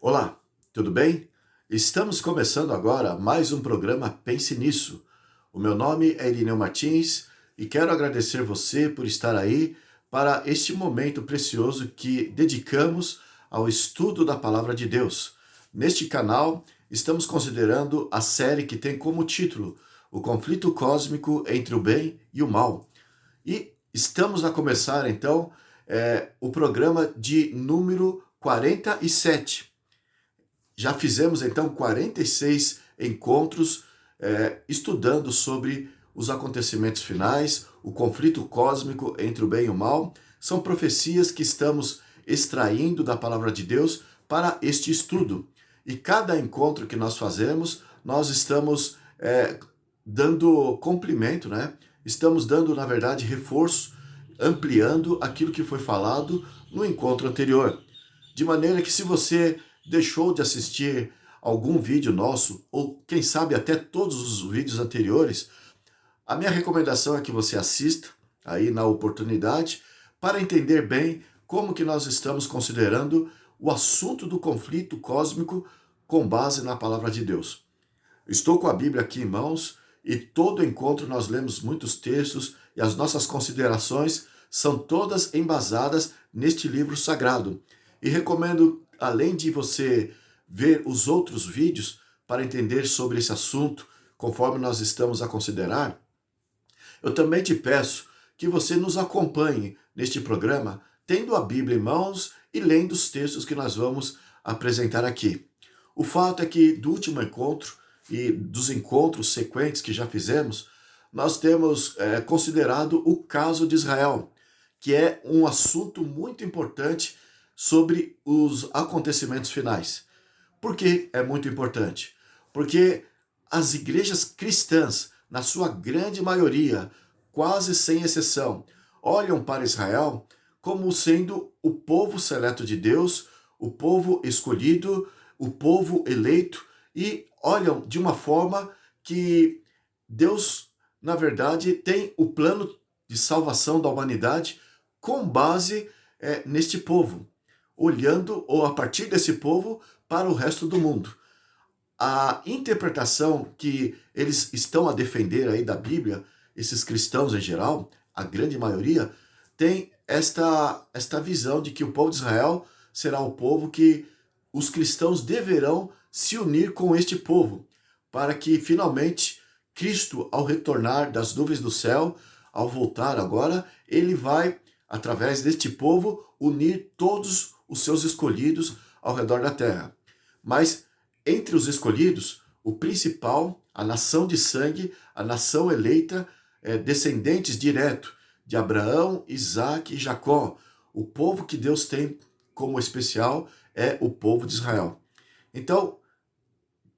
Olá, tudo bem? Estamos começando agora mais um programa Pense Nisso. O meu nome é Irineu Martins e quero agradecer você por estar aí para este momento precioso que dedicamos ao estudo da Palavra de Deus. Neste canal, estamos considerando a série que tem como título O Conflito Cósmico entre o Bem e o Mal. E estamos a começar então o programa de número 47. Já fizemos então 46 encontros estudando sobre os acontecimentos finais, o conflito cósmico entre o bem e o mal. São profecias que estamos extraindo da palavra de Deus para este estudo. E cada encontro que nós fazemos, nós estamos dando complemento, né? Estamos dando, na verdade, reforço, ampliando aquilo que foi falado no encontro anterior. De maneira que se você deixou de assistir algum vídeo nosso, ou quem sabe até todos os vídeos anteriores, a minha recomendação é que você assista aí na oportunidade para entender bem como que nós estamos considerando o assunto do conflito cósmico com base na palavra de Deus. Estou com a Bíblia aqui em mãos e todo encontro nós lemos muitos textos e as nossas considerações são todas embasadas neste livro sagrado. E recomendo, além de você ver os outros vídeos para entender sobre esse assunto, conforme nós estamos a considerar, eu também te peço que você nos acompanhe neste programa, tendo a Bíblia em mãos e lendo os textos que nós vamos apresentar aqui. O fato é que do último encontro e dos encontros sequentes que já fizemos, nós temos considerado o caso de Israel, que é um assunto muito importante sobre os acontecimentos finais. Por que é muito importante? Porque as igrejas cristãs, na sua grande maioria, quase sem exceção, olham para Israel como sendo o povo seleto de Deus, o povo escolhido, o povo eleito, e olham de uma forma que Deus, na verdade, tem o plano de salvação da humanidade com base neste povo, olhando ou a partir desse povo para o resto do mundo. A interpretação que eles estão a defender aí da Bíblia, esses cristãos em geral, a grande maioria, tem esta visão de que o povo de Israel será o povo que os cristãos deverão se unir com este povo, para que finalmente Cristo, ao retornar das nuvens do céu, ao voltar agora, ele vai, através deste povo, unir todos os seus escolhidos ao redor da terra. Mas entre os escolhidos, o principal, a nação de sangue, a nação eleita, descendentes direto de Abraão, Isaac e Jacó. O povo que Deus tem como especial é o povo de Israel. Então,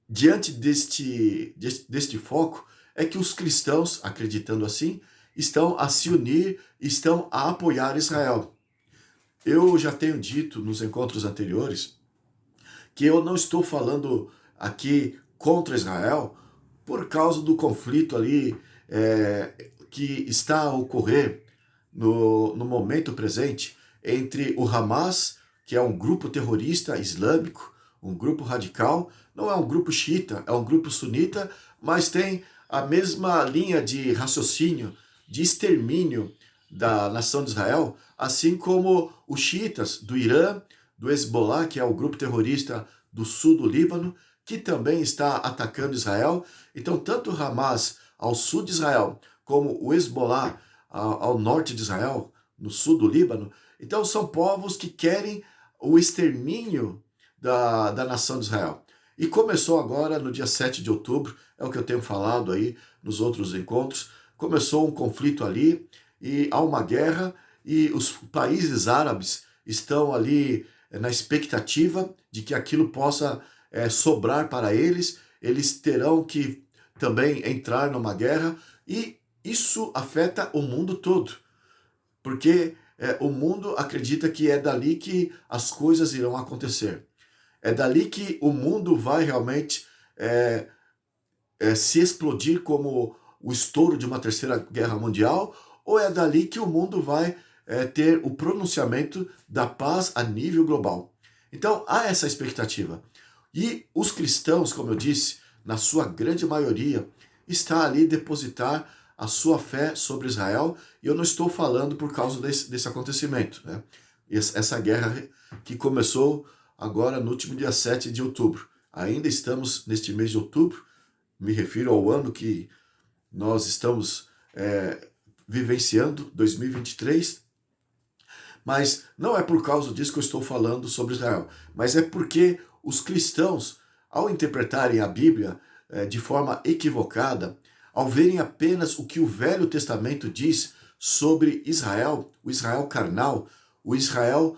diante deste foco, é que os cristãos, acreditando assim, estão a se unir, estão a apoiar Israel. Eu já tenho dito nos encontros anteriores que eu não estou falando aqui contra Israel por causa do conflito ali que está a ocorrer no momento presente entre o Hamas, que é um grupo terrorista islâmico, um grupo radical, não é um grupo xiita, é um grupo sunita, mas tem a mesma linha de raciocínio, de extermínio da nação de Israel, assim como os xiitas do Irã, do Hezbollah, que é o grupo terrorista do sul do Líbano, que também está atacando Israel. Então, tanto o Hamas ao sul de Israel, como o Hezbollah ao norte de Israel, no sul do Líbano, então são povos que querem o extermínio da nação de Israel. E começou agora no dia 7 de outubro, é o que eu tenho falado aí nos outros encontros, começou um conflito ali, e há uma guerra, e os países árabes estão ali na expectativa de que aquilo possa sobrar para eles, eles terão que também entrar numa guerra, e isso afeta o mundo todo, porque o mundo acredita que é dali que as coisas irão acontecer. É dali que o mundo vai realmente se explodir como o estouro de uma terceira guerra mundial, ou é dali que o mundo vai ter o pronunciamento da paz a nível global. Então, há essa expectativa. E os cristãos, como eu disse, na sua grande maioria, está ali depositar a sua fé sobre Israel, e eu não estou falando por causa desse acontecimento, né? Essa guerra que começou agora no último dia 7 de outubro. Ainda estamos neste mês de outubro, me refiro ao ano que nós estamos vivenciando, 2023, mas não é por causa disso que eu estou falando sobre Israel, mas é porque os cristãos, ao interpretarem a Bíblia de forma equivocada, ao verem apenas o que o Velho Testamento diz sobre Israel, o Israel carnal, o Israel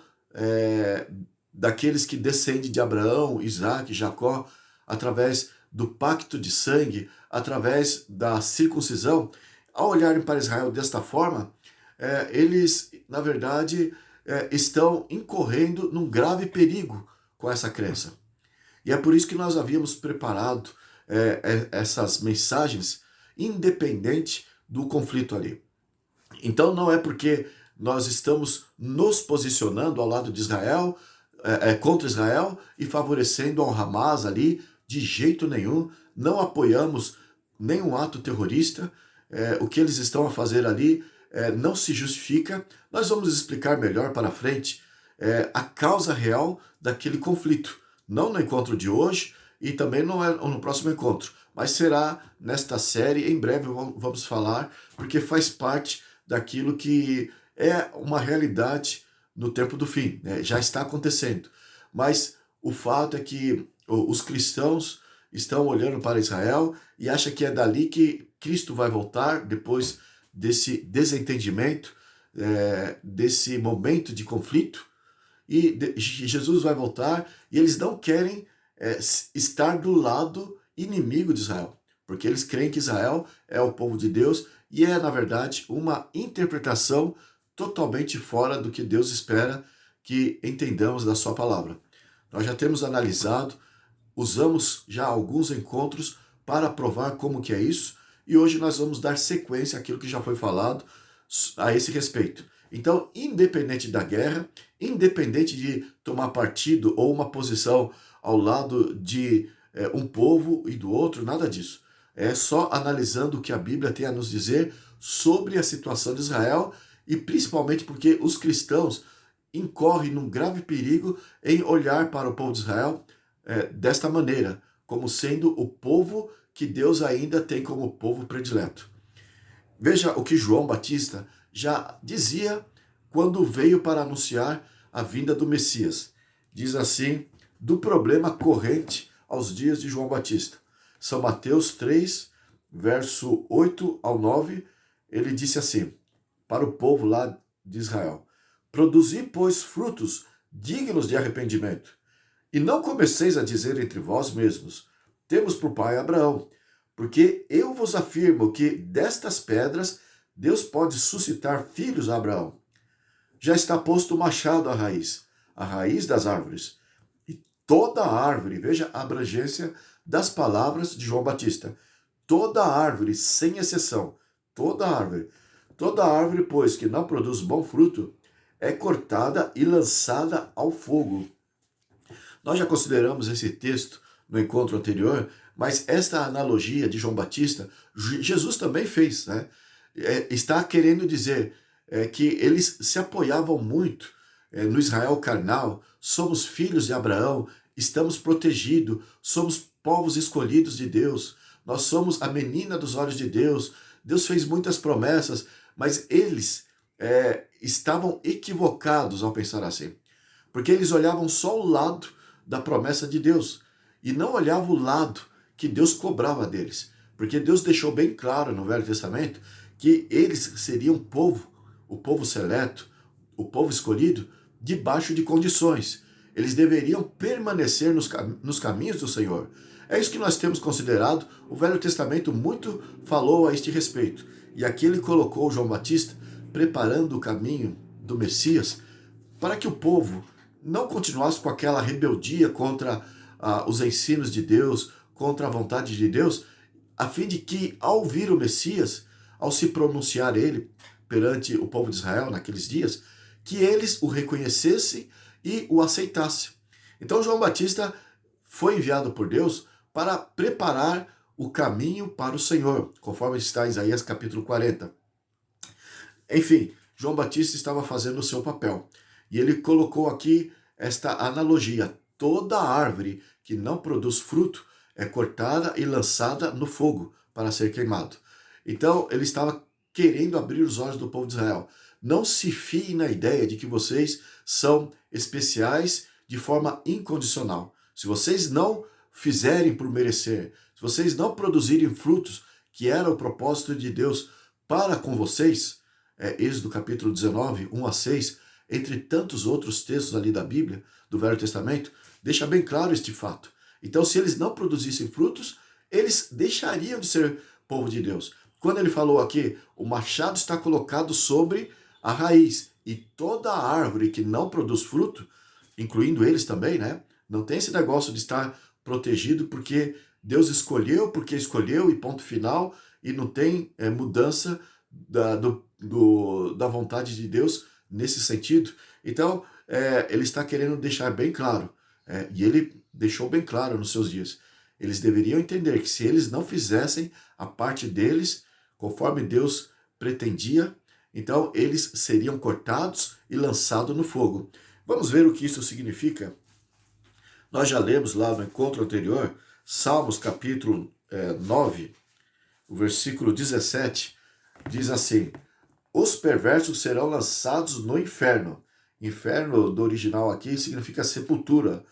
daqueles que descendem de Abraão, Isaac, Jacó, através do pacto de sangue, através da circuncisão, ao olharem para Israel desta forma, eles, na verdade, estão incorrendo num grave perigo com essa crença. E é por isso que nós havíamos preparado essas mensagens independente do conflito ali. Então não é porque nós estamos nos posicionando ao lado de Israel, contra Israel e favorecendo ao Hamas ali, de jeito nenhum, não apoiamos nenhum ato terrorista, o que eles estão a fazer ali não se justifica. Nós vamos explicar melhor para frente a causa real daquele conflito, não no encontro de hoje e também não é no próximo encontro, mas será nesta série, em breve vamos falar, porque faz parte daquilo que é uma realidade no tempo do fim, né? Já está acontecendo. Mas o fato é que os cristãos estão olhando para Israel e acham que é dali que Cristo vai voltar, depois desse desentendimento, desse momento de conflito, e Jesus vai voltar, e eles não querem estar do lado inimigo de Israel, porque eles creem que Israel é o povo de Deus, e é, na verdade, uma interpretação totalmente fora do que Deus espera que entendamos da sua palavra. Nós já temos analisado, usamos já alguns encontros para provar como que é isso, e hoje nós vamos dar sequência àquilo que já foi falado a esse respeito. Então, independente da guerra, independente de tomar partido ou uma posição ao lado de um povo e do outro, nada disso. É só analisando o que a Bíblia tem a nos dizer sobre a situação de Israel, e principalmente porque os cristãos incorrem num grave perigo em olhar para o povo de Israel desta maneira, como sendo o povo que Deus ainda tem como povo predileto. Veja o que João Batista já dizia quando veio para anunciar a vinda do Messias. Diz assim, do problema corrente aos dias de João Batista. São Mateus 3, verso 8 ao 9, ele disse assim, para o povo lá de Israel, produzi, pois, frutos dignos de arrependimento, e não comeceis a dizer entre vós mesmos, temos por pai Abraão, porque eu vos afirmo que destas pedras Deus pode suscitar filhos a Abraão. Já está posto o machado à raiz das árvores. E toda árvore, veja a abrangência das palavras de João Batista, toda árvore, sem exceção, toda árvore, pois, que não produz bom fruto, é cortada e lançada ao fogo. Nós já consideramos esse texto no encontro anterior, mas esta analogia de João Batista, Jesus também fez, né? Está querendo dizer que eles se apoiavam muito no Israel carnal, somos filhos de Abraão, estamos protegidos, somos povos escolhidos de Deus, nós somos a menina dos olhos de Deus, Deus fez muitas promessas, mas eles estavam equivocados ao pensar assim, porque eles olhavam só o lado da promessa de Deus e não olhavam o lado que Deus cobrava deles, porque Deus deixou bem claro no Velho Testamento que eles seriam o povo seleto, o povo escolhido, debaixo de condições. Eles deveriam permanecer nos caminhos do Senhor. É isso que nós temos considerado. O Velho Testamento muito falou a este respeito. E aqui ele colocou João Batista preparando o caminho do Messias para que o povo não continuasse com aquela rebeldia contra os ensinos de Deus, contra a vontade de Deus, a fim de que, ao vir o Messias, ao se pronunciar ele perante o povo de Israel naqueles dias, que eles o reconhecessem e o aceitassem. Então João Batista foi enviado por Deus para preparar o caminho para o Senhor, conforme está em Isaías capítulo 40. Enfim, João Batista estava fazendo o seu papel. E ele colocou aqui esta analogia: toda árvore que não produz fruto é cortada e lançada no fogo para ser queimado. Então, ele estava querendo abrir os olhos do povo de Israel. Não se fie na ideia de que vocês são especiais de forma incondicional. Se vocês não fizerem por merecer, se vocês não produzirem frutos, que era o propósito de Deus para com vocês, Êxodo capítulo 19, 1 a 6, entre tantos outros textos ali da Bíblia, do Velho Testamento, deixa bem claro este fato. Então, se eles não produzissem frutos, eles deixariam de ser povo de Deus. Quando ele falou aqui, o machado está colocado sobre a raiz, e toda árvore que não produz fruto, incluindo eles também, né? Não tem esse negócio de estar protegido porque Deus escolheu, porque escolheu e ponto final, e não tem mudança da vontade de Deus nesse sentido. Então, ele está querendo deixar bem claro, e ele deixou bem claro nos seus dias. Eles deveriam entender que se eles não fizessem a parte deles, conforme Deus pretendia, então eles seriam cortados e lançados no fogo. Vamos ver o que isso significa? Nós já lemos lá no encontro anterior, Salmos capítulo 9, o versículo 17, diz assim: os perversos serão lançados no inferno. Inferno do original aqui significa sepultura,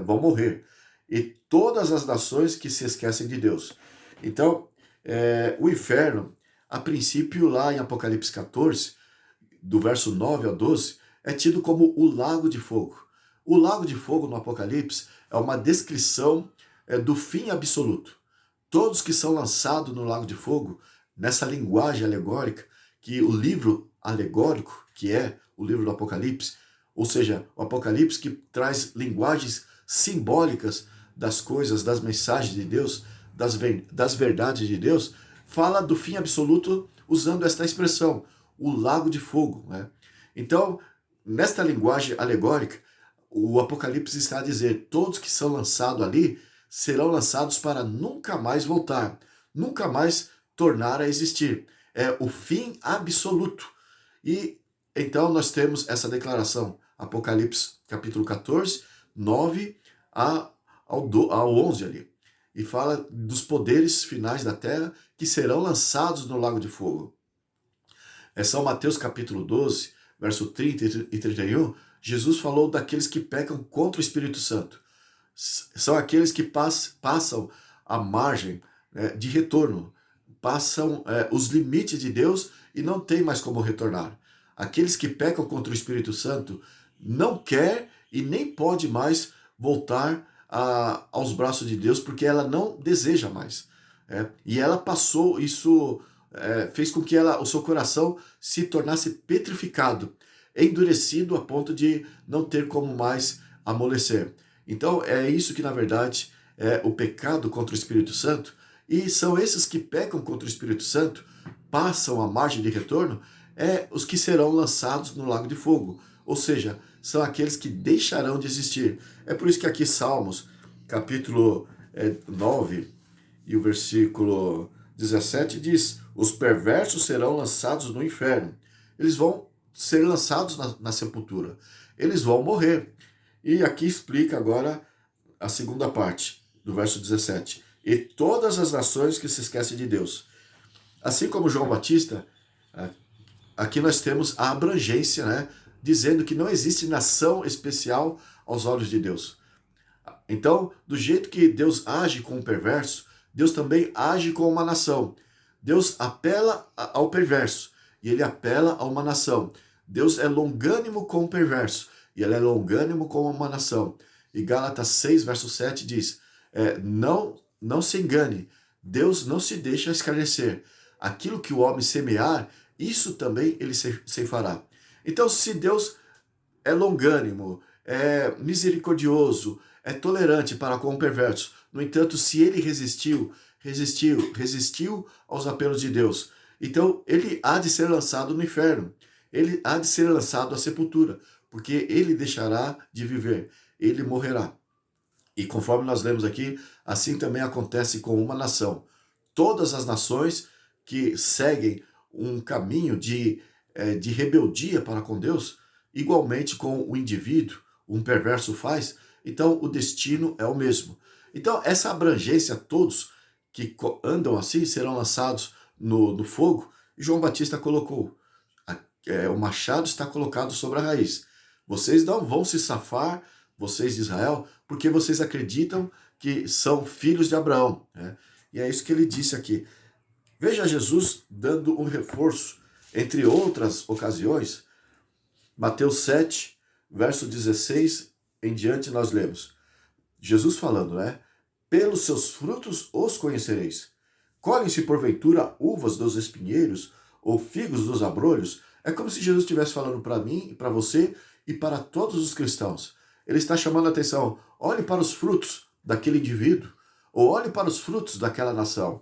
vão morrer. E todas as nações que se esquecem de Deus. Então, o inferno, a princípio lá em Apocalipse 14, do verso 9 ao 12, é tido como o lago de fogo. O lago de fogo no Apocalipse é uma descrição do fim absoluto. Todos que são lançados no lago de fogo, nessa linguagem alegórica, que o livro alegórico, que é o livro do Apocalipse, ou seja, o Apocalipse que traz linguagens simbólicas das coisas, das mensagens de Deus, das verdades de Deus, fala do fim absoluto usando esta expressão, o lago de fogo. Né? Então, nesta linguagem alegórica, o Apocalipse está a dizer, todos que são lançados ali serão lançados para nunca mais voltar, nunca mais tornar a existir. É o fim absoluto. E então nós temos essa declaração, Apocalipse capítulo 14, 9 ao 11 ali. E fala dos poderes finais da terra que serão lançados no lago de fogo. São Mateus capítulo 12, verso 30 e 31, Jesus falou daqueles que pecam contra o Espírito Santo. São aqueles que passam a margem de retorno, passam os limites de Deus e não tem mais como retornar. Aqueles que pecam contra o Espírito Santo não quer e nem pode mais voltar aos braços de Deus, porque ela não deseja mais. E ela passou, isso fez com que o seu coração se tornasse petrificado, endurecido a ponto de não ter como mais amolecer. Então é isso que na verdade é o pecado contra o Espírito Santo, e são esses que pecam contra o Espírito Santo, passam a margem de retorno, os que serão lançados no lago de fogo, ou seja, são aqueles que deixarão de existir. É por isso que aqui Salmos, capítulo 9, e o versículo 17 diz, os perversos serão lançados no inferno. Eles vão ser lançados na sepultura. Eles vão morrer. E aqui explica agora a segunda parte do verso 17. E todas as nações que se esquecem de Deus. Assim como João Batista, aqui nós temos a abrangência, né, dizendo que não existe nação especial aos olhos de Deus. Então, do jeito que Deus age com o perverso, Deus também age com uma nação. Deus apela ao perverso e ele apela a uma nação. Deus é longânimo com o perverso e ele é longânimo com uma nação. E Gálatas 6, verso 7 diz, não se engane, Deus não se deixa escarnecer. Aquilo que o homem semear, isso também ele ceifará. Então, se Deus é longânimo, é misericordioso, é tolerante para com o perverso, no entanto, se ele resistiu aos apelos de Deus, então ele há de ser lançado no inferno, ele há de ser lançado à sepultura, porque ele deixará de viver. ele morrerá. E conforme nós lemos aqui, assim também acontece com uma nação. Todas as nações que seguem um caminho de rebeldia para com Deus, igualmente com o indivíduo, um perverso faz, então o destino é o mesmo. Então essa abrangência, todos que andam assim serão lançados no fogo. E João Batista colocou, o machado está colocado sobre a raiz. Vocês não vão se safar, vocês de Israel, porque vocês acreditam que são filhos de Abraão, né? E é isso que ele disse aqui. Veja Jesus dando um reforço, entre outras ocasiões. Mateus 7, verso 16 em diante, nós lemos Jesus falando, né? Pelos seus frutos os conhecereis. Colhem-se porventura uvas dos espinheiros ou figos dos abrolhos? É como se Jesus estivesse falando para mim, para você e para todos os cristãos. Ele está chamando a atenção. Olhe para os frutos daquele indivíduo, ou olhe para os frutos daquela nação.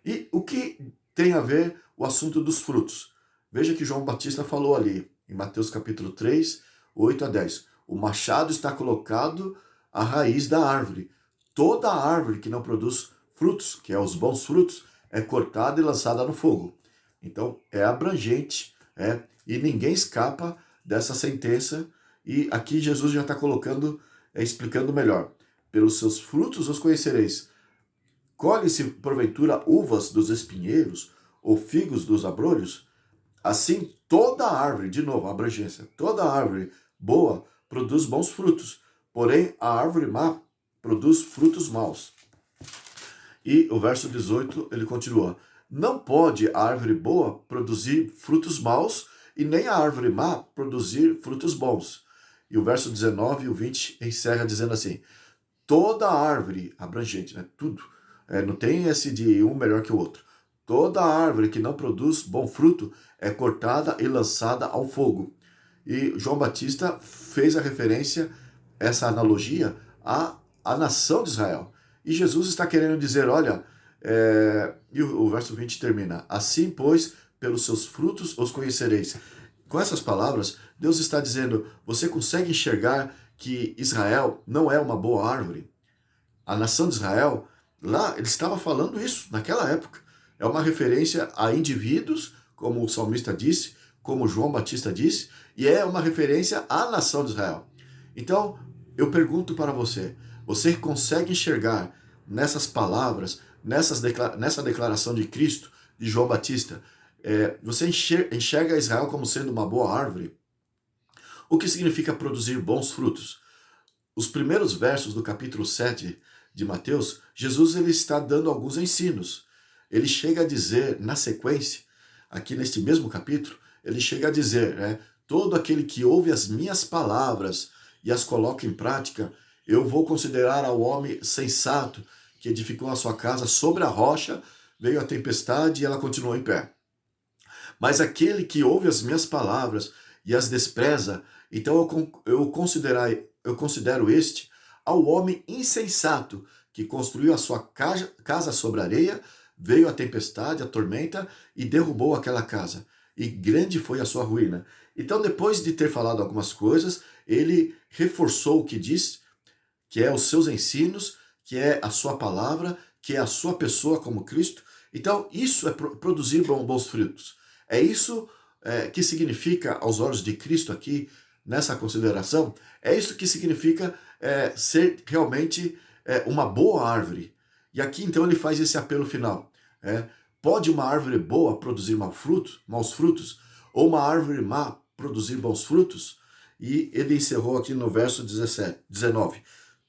E o que tem a ver o assunto dos frutos? Veja que João Batista falou ali, em Mateus capítulo 3, 8 a 10. O machado está colocado à raiz da árvore. Toda árvore que não produz frutos, que é os bons frutos, é cortada e lançada no fogo. Então, é abrangente, e ninguém escapa dessa sentença. E aqui Jesus já está colocando, explicando melhor. Pelos seus frutos os conhecereis. Colhe-se, porventura, uvas dos espinheiros ou figos dos abrolhos? Assim, toda árvore, de novo, a abrangência, toda árvore boa produz bons frutos, porém a árvore má produz frutos maus. E o verso 18, ele continua, não pode a árvore boa produzir frutos maus, e nem a árvore má produzir frutos bons. E o verso 19 e o 20 encerra dizendo assim, toda árvore, abrangente, né, tudo, não tem esse de um melhor que o outro. Toda árvore que não produz bom fruto é cortada e lançada ao fogo. E João Batista fez a referência, essa analogia, à nação de Israel. E Jesus está querendo dizer, olha, e o verso 20 termina, assim, pois, pelos seus frutos os conhecereis. Com essas palavras, Deus está dizendo, você consegue enxergar que Israel não é uma boa árvore? A nação de Israel, lá, ele estava falando isso naquela época. É uma referência a indivíduos, como o salmista disse, como João Batista disse, e é uma referência à nação de Israel. Então, eu pergunto para você, você consegue enxergar nessas palavras, nessa declaração de Cristo, de João Batista, você enxerga Israel como sendo uma boa árvore? O que significa produzir bons frutos? Os primeiros versos do capítulo 7 de Mateus, Jesus ele está dando alguns ensinos. Ele chega a dizer, na sequência, aqui neste mesmo capítulo, ele chega a dizer, todo aquele que ouve as minhas palavras e as coloca em prática, eu vou considerar ao homem sensato que edificou a sua casa sobre a rocha, veio a tempestade e ela continuou em pé. Mas aquele que ouve as minhas palavras e as despreza, então eu considero este ao homem insensato que construiu a sua casa sobre areia, veio a tempestade, a tormenta e derrubou aquela casa. E grande foi a sua ruína. Então, depois de ter falado algumas coisas, ele reforçou o que diz, que é os seus ensinos, que é a sua palavra, que é a sua pessoa como Cristo. Então, isso é produzir bons frutos. É isso que significa, aos olhos de Cristo aqui, nessa consideração, é isso que significa ser realmente uma boa árvore. E aqui, então, ele faz esse apelo final. Pode uma árvore boa produzir maus frutos? Ou uma árvore má produzir bons frutos? E ele encerrou aqui no verso 19.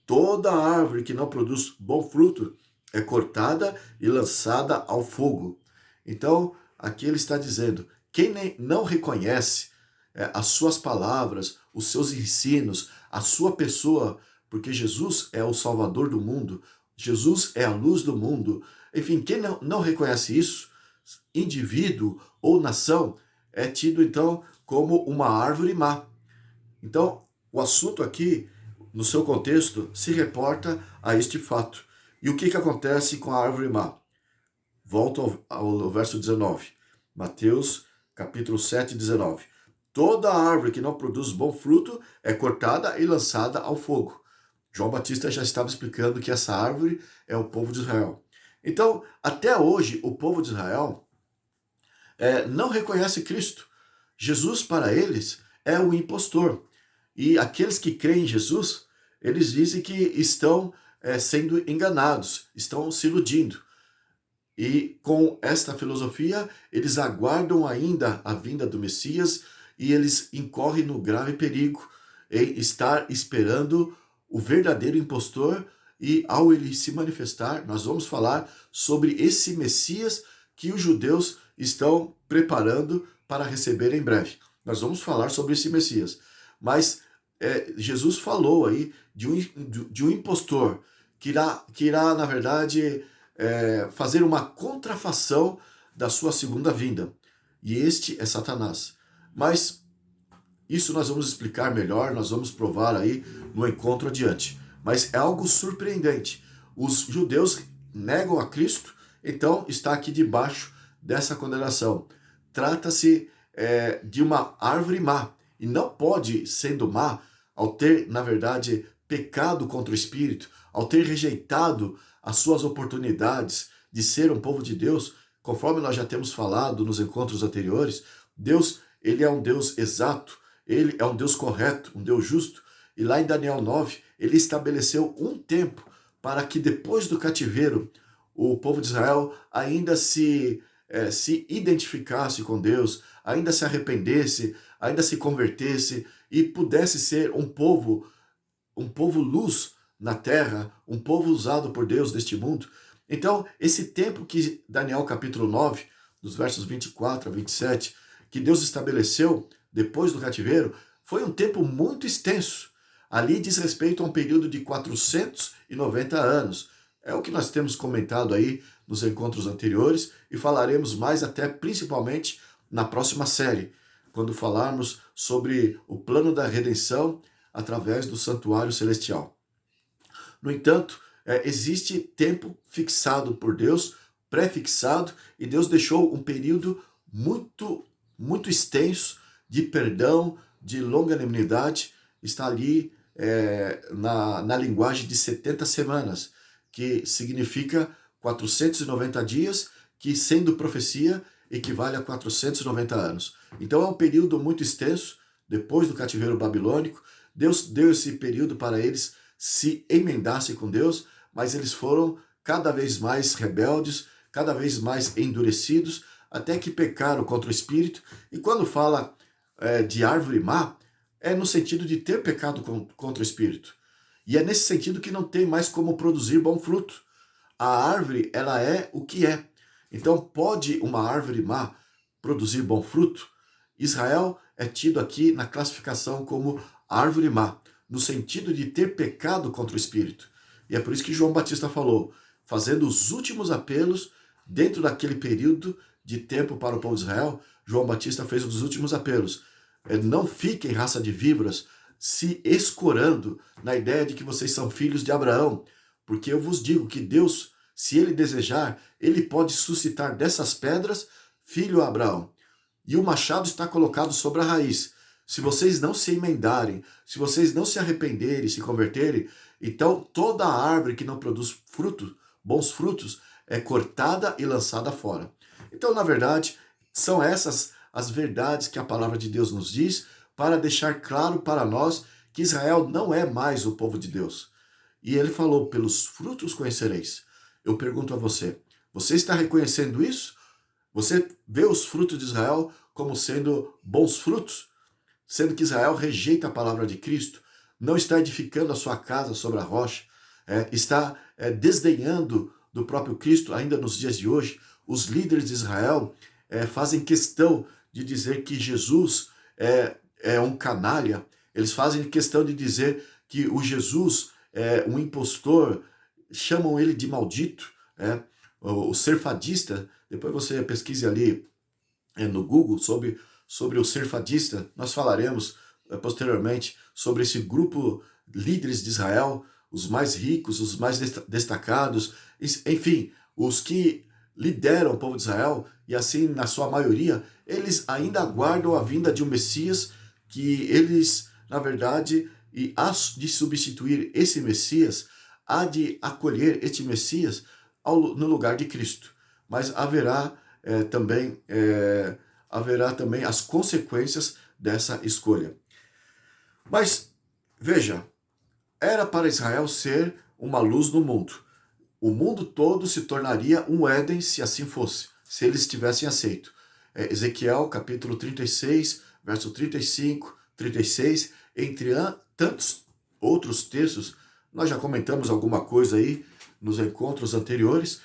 Toda árvore que não produz bom fruto é cortada e lançada ao fogo. Então, aqui ele está dizendo, quem não reconhece as suas palavras, os seus ensinos, a sua pessoa, porque Jesus é o Salvador do mundo, Jesus é a luz do mundo. Enfim, quem não reconhece isso, indivíduo ou nação, é tido então como uma árvore má. Então, o assunto aqui, no seu contexto, se reporta a este fato. E o que acontece com a árvore má? Volto ao verso 19. Mateus, capítulo 7, 19. Toda árvore que não produz bom fruto é cortada e lançada ao fogo. João Batista já estava explicando que essa árvore é o povo de Israel. Então, até hoje, o povo de Israel não reconhece Cristo. Jesus, para eles, é o impostor. E aqueles que creem em Jesus, eles dizem que estão sendo enganados, estão se iludindo. E com esta filosofia, eles aguardam ainda a vinda do Messias e eles incorrem no grave perigo em estar esperando o verdadeiro impostor e ao ele se manifestar, nós vamos falar sobre esse Messias que os judeus estão preparando para receber em breve. Nós vamos falar sobre esse Messias. Mas Jesus falou aí de um impostor que irá na verdade, fazer uma contrafação da sua segunda vinda. E este é Satanás. Mas isso nós vamos explicar melhor, nós vamos provar aí no encontro adiante. Mas é algo surpreendente. Os judeus negam a Cristo, então está aqui debaixo dessa condenação. Trata-se de uma árvore má. E não pode, sendo má, ao ter, na verdade, pecado contra o Espírito, ao ter rejeitado as suas oportunidades de ser um povo de Deus, conforme nós já temos falado nos encontros anteriores, Deus, ele é um Deus exato, ele é um Deus correto, um Deus justo, e lá em Daniel 9, ele estabeleceu um tempo para que depois do cativeiro, o povo de Israel ainda se identificasse com Deus, ainda se arrependesse, ainda se convertesse e pudesse ser um povo luz na terra, um povo usado por Deus neste mundo. Então, esse tempo que Daniel capítulo 9, dos versos 24 a 27, que Deus estabeleceu depois do cativeiro, foi um tempo muito extenso. Ali diz respeito a um período de 490 anos. É o que nós temos comentado aí nos encontros anteriores e falaremos mais até principalmente na próxima série, quando falarmos sobre o plano da redenção através do santuário celestial. No entanto, existe tempo fixado por Deus, pré-fixado, e Deus deixou um período muito, muito extenso de perdão, de longanimidade, está ali na linguagem de 70 semanas, que significa 490 dias, que sendo profecia equivale a 490 anos. Então é um período muito extenso, depois do cativeiro babilônico. Deus deu esse período para eles se emendassem com Deus, mas eles foram cada vez mais rebeldes, cada vez mais endurecidos, até que pecaram contra o Espírito. E quando fala de árvore má, é no sentido de ter pecado contra o Espírito. E é nesse sentido que não tem mais como produzir bom fruto. A árvore, ela é o que é. Então, pode uma árvore má produzir bom fruto? Israel é tido aqui na classificação como árvore má, no sentido de ter pecado contra o Espírito. E é por isso que João Batista falou, fazendo os últimos apelos, dentro daquele período de tempo para o povo de Israel, João Batista fez os últimos apelos. Não fiquem, raça de víboras, se escorando na ideia de que vocês são filhos de Abraão, porque eu vos digo que Deus, se ele desejar, ele pode suscitar dessas pedras filho a Abraão. E o machado está colocado sobre a raiz. Se vocês não se emendarem, se vocês não se arrependerem, se converterem, então toda a árvore que não produz frutos, bons frutos, é cortada e lançada fora. Então, na verdade, são essas as verdades que a palavra de Deus nos diz para deixar claro para nós que Israel não é mais o povo de Deus. E ele falou, pelos frutos conhecereis. Eu pergunto a você, você está reconhecendo isso? Você vê os frutos de Israel como sendo bons frutos? Sendo que Israel rejeita a palavra de Cristo, não está edificando a sua casa sobre a rocha, está desdenhando do próprio Cristo ainda nos dias de hoje. Os líderes de Israel fazem questão de dizer que Jesus é um canalha, eles fazem questão de dizer que o Jesus é um impostor, chamam ele de maldito, o ser fadista. Depois você pesquise ali no Google sobre o ser fadista. Nós falaremos posteriormente sobre esse grupo líderes de Israel, os mais ricos, os mais destacados, enfim, os que lideram o povo de Israel, e assim, na sua maioria, eles ainda aguardam a vinda de um Messias que eles, na verdade, e há de substituir esse Messias, há de acolher este Messias no lugar de Cristo. Mas haverá também as consequências dessa escolha. Mas, veja, era para Israel ser uma luz no mundo. O mundo todo se tornaria um Éden se assim fosse, se eles tivessem aceito. Ezequiel, capítulo 36, verso 35, 36, entre tantos outros textos, nós já comentamos alguma coisa aí nos encontros anteriores.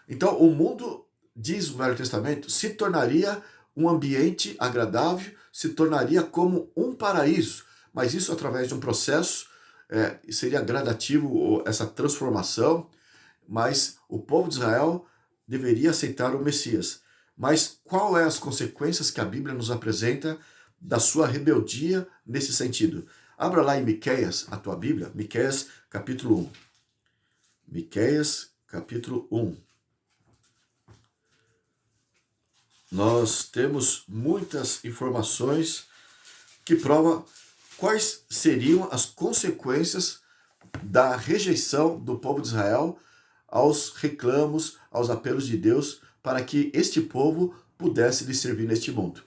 Então, o mundo, diz o Velho Testamento, se tornaria um ambiente agradável, se tornaria como um paraíso, mas isso através de um processo, seria gradativo essa transformação, mas o povo de Israel deveria aceitar o Messias. Mas qual é as consequências que a Bíblia nos apresenta da sua rebeldia nesse sentido? Abra lá em Miqueias, a tua Bíblia, Miqueias capítulo 1. Miqueias capítulo 1. Nós temos muitas informações que provam quais seriam as consequências da rejeição do povo de Israel aos reclamos, aos apelos de Deus para que este povo pudesse lhe servir neste mundo.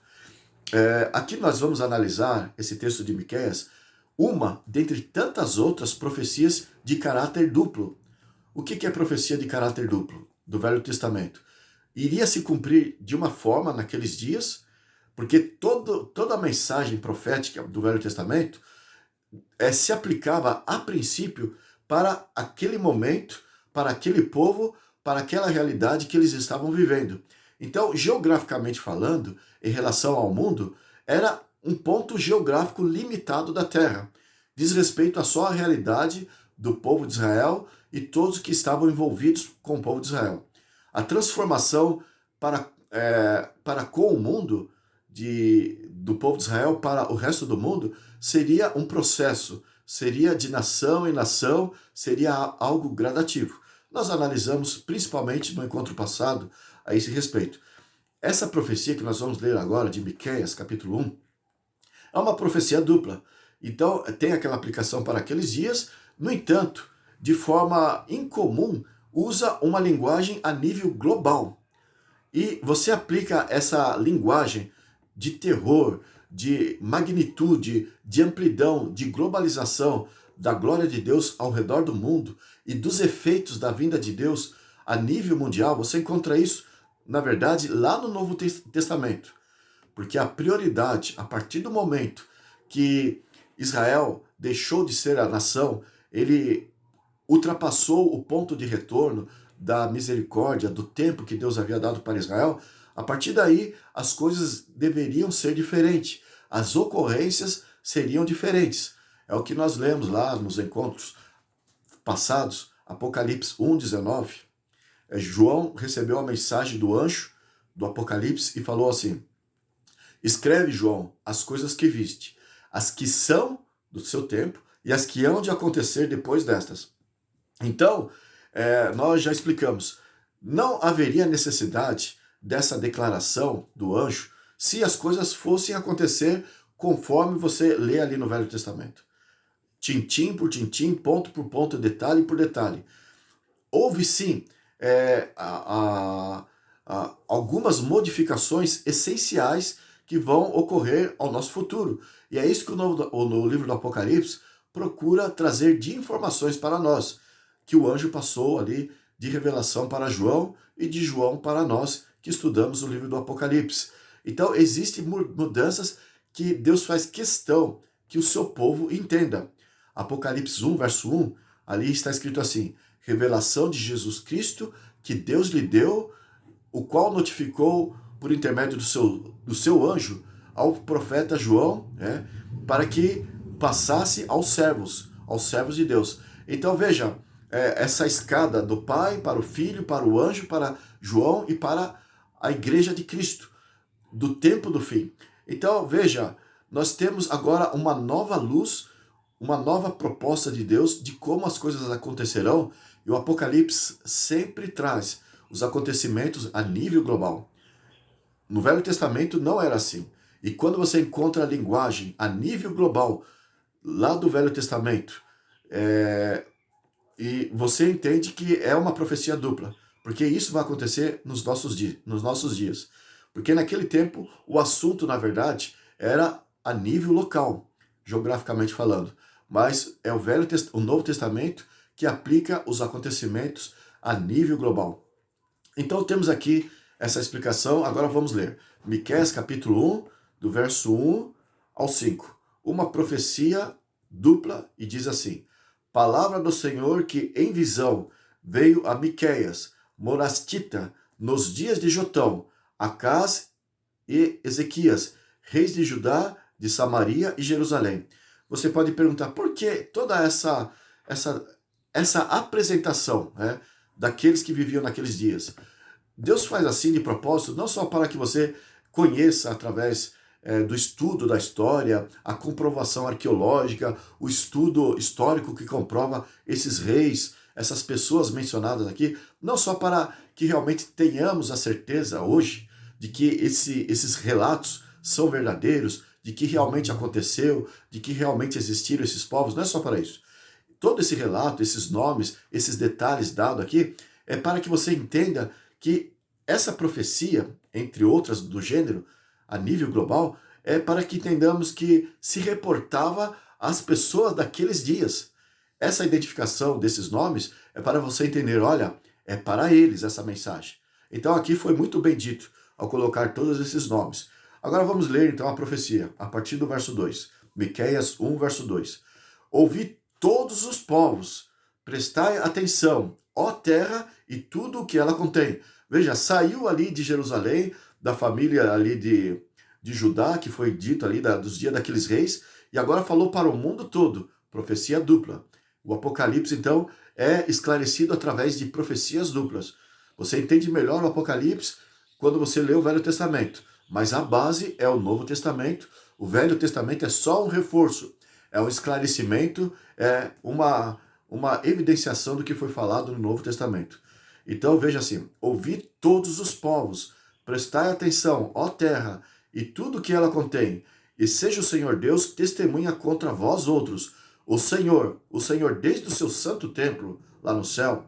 Aqui nós vamos analisar esse texto de Miqueias, uma dentre tantas outras profecias de caráter duplo. O que é profecia de caráter duplo do Velho Testamento? Iria se cumprir de uma forma naqueles dias, porque toda a mensagem profética do Velho Testamento se aplicava a princípio para aquele momento, para aquele povo, para aquela realidade que eles estavam vivendo. Então, geograficamente falando, em relação ao mundo, era um ponto geográfico limitado da Terra. Diz respeito a só a realidade do povo de Israel e todos que estavam envolvidos com o povo de Israel. A transformação para com o mundo, do povo de Israel para o resto do mundo, seria um processo, seria de nação em nação, seria algo gradativo. Nós analisamos principalmente no encontro passado a esse respeito. Essa profecia que nós vamos ler agora, de Miqueias, capítulo 1, é uma profecia dupla. Então, tem aquela aplicação para aqueles dias, no entanto, de forma incomum, usa uma linguagem a nível global. E você aplica essa linguagem de terror, de magnitude, de amplidão, de globalização da glória de Deus ao redor do mundo e dos efeitos da vinda de Deus a nível mundial. Você encontra isso, na verdade, lá no Novo Testamento. Porque a prioridade, a partir do momento que Israel deixou de ser a nação, ele ultrapassou o ponto de retorno da misericórdia, do tempo que Deus havia dado para Israel. A partir daí, as coisas deveriam ser diferentes. As ocorrências seriam diferentes. É o que nós lemos lá nos encontros passados, Apocalipse 1:19. João recebeu a mensagem do anjo do Apocalipse e falou assim: escreve, João, as coisas que viste, as que são do seu tempo e as que hão de acontecer depois destas. Então, nós já explicamos, não haveria necessidade dessa declaração do anjo se as coisas fossem acontecer conforme você lê ali no Velho Testamento. Tintim por tintim, ponto por ponto, detalhe por detalhe. Houve sim algumas modificações essenciais que vão ocorrer ao nosso futuro. E é isso que no livro do Apocalipse procura trazer de informações para nós, que o anjo passou ali de revelação para João e de João para nós que estudamos o livro do Apocalipse. Então, existem mudanças que Deus faz questão que o seu povo entenda. Apocalipse 1, verso 1, ali está escrito assim: revelação de Jesus Cristo que Deus lhe deu, o qual notificou por intermédio do seu anjo ao profeta João, para que passasse aos servos de Deus. Então veja, essa escada do Pai para o Filho, para o anjo, para João e para a igreja de Cristo, do tempo do fim. Então veja, nós temos agora uma nova luz, uma nova proposta de Deus de como as coisas acontecerão, e o Apocalipse sempre traz os acontecimentos a nível global. No Velho Testamento não era assim. E quando você encontra a linguagem a nível global, lá do Velho Testamento, e você entende que é uma profecia dupla, porque isso vai acontecer nos nossos dias. Porque naquele tempo o assunto, na verdade, era a nível local, geograficamente falando. Mas é o Novo Testamento que aplica os acontecimentos a nível global. Então temos aqui essa explicação, agora vamos ler. Miqueias capítulo 1, do verso 1 ao 5. Uma profecia dupla e diz assim: Palavra do Senhor que em visão veio a Miqueias, morastita, nos dias de Jotão, Acás e Ezequias, reis de Judá, de Samaria e Jerusalém. Você pode perguntar por que toda essa apresentação, né, daqueles que viviam naqueles dias. Deus faz assim de propósito, não só para que você conheça através do estudo da história, a comprovação arqueológica, o estudo histórico que comprova esses reis, essas pessoas mencionadas aqui, não só para que realmente tenhamos a certeza hoje de que esses relatos são verdadeiros, de que realmente aconteceu, de que realmente existiram esses povos, não é só para isso. Todo esse relato, esses nomes, esses detalhes dados aqui, é para que você entenda que essa profecia, entre outras do gênero, a nível global, é para que entendamos que se reportava às pessoas daqueles dias. Essa identificação desses nomes é para você entender, olha, é para eles essa mensagem. Então aqui foi muito bem dito ao colocar todos esses nomes. Agora vamos ler então a profecia, a partir do verso 2. Miqueias 1, verso 2. Ouvi todos os povos, prestai atenção, ó terra e tudo o que ela contém. Veja, saiu ali de Jerusalém, da família ali de Judá, que foi dito ali dos dias daqueles reis, e agora falou para o mundo todo, profecia dupla. O Apocalipse, então, é esclarecido através de profecias duplas. Você entende melhor o Apocalipse quando você lê o Velho Testamento, mas a base é o Novo Testamento. O Velho Testamento é só um reforço, é um esclarecimento, é uma evidenciação do que foi falado no Novo Testamento. Então veja assim: ouvi todos os povos, prestai atenção, ó terra, e tudo que ela contém, e seja o Senhor Deus testemunha contra vós outros, o Senhor desde o seu santo templo lá no céu,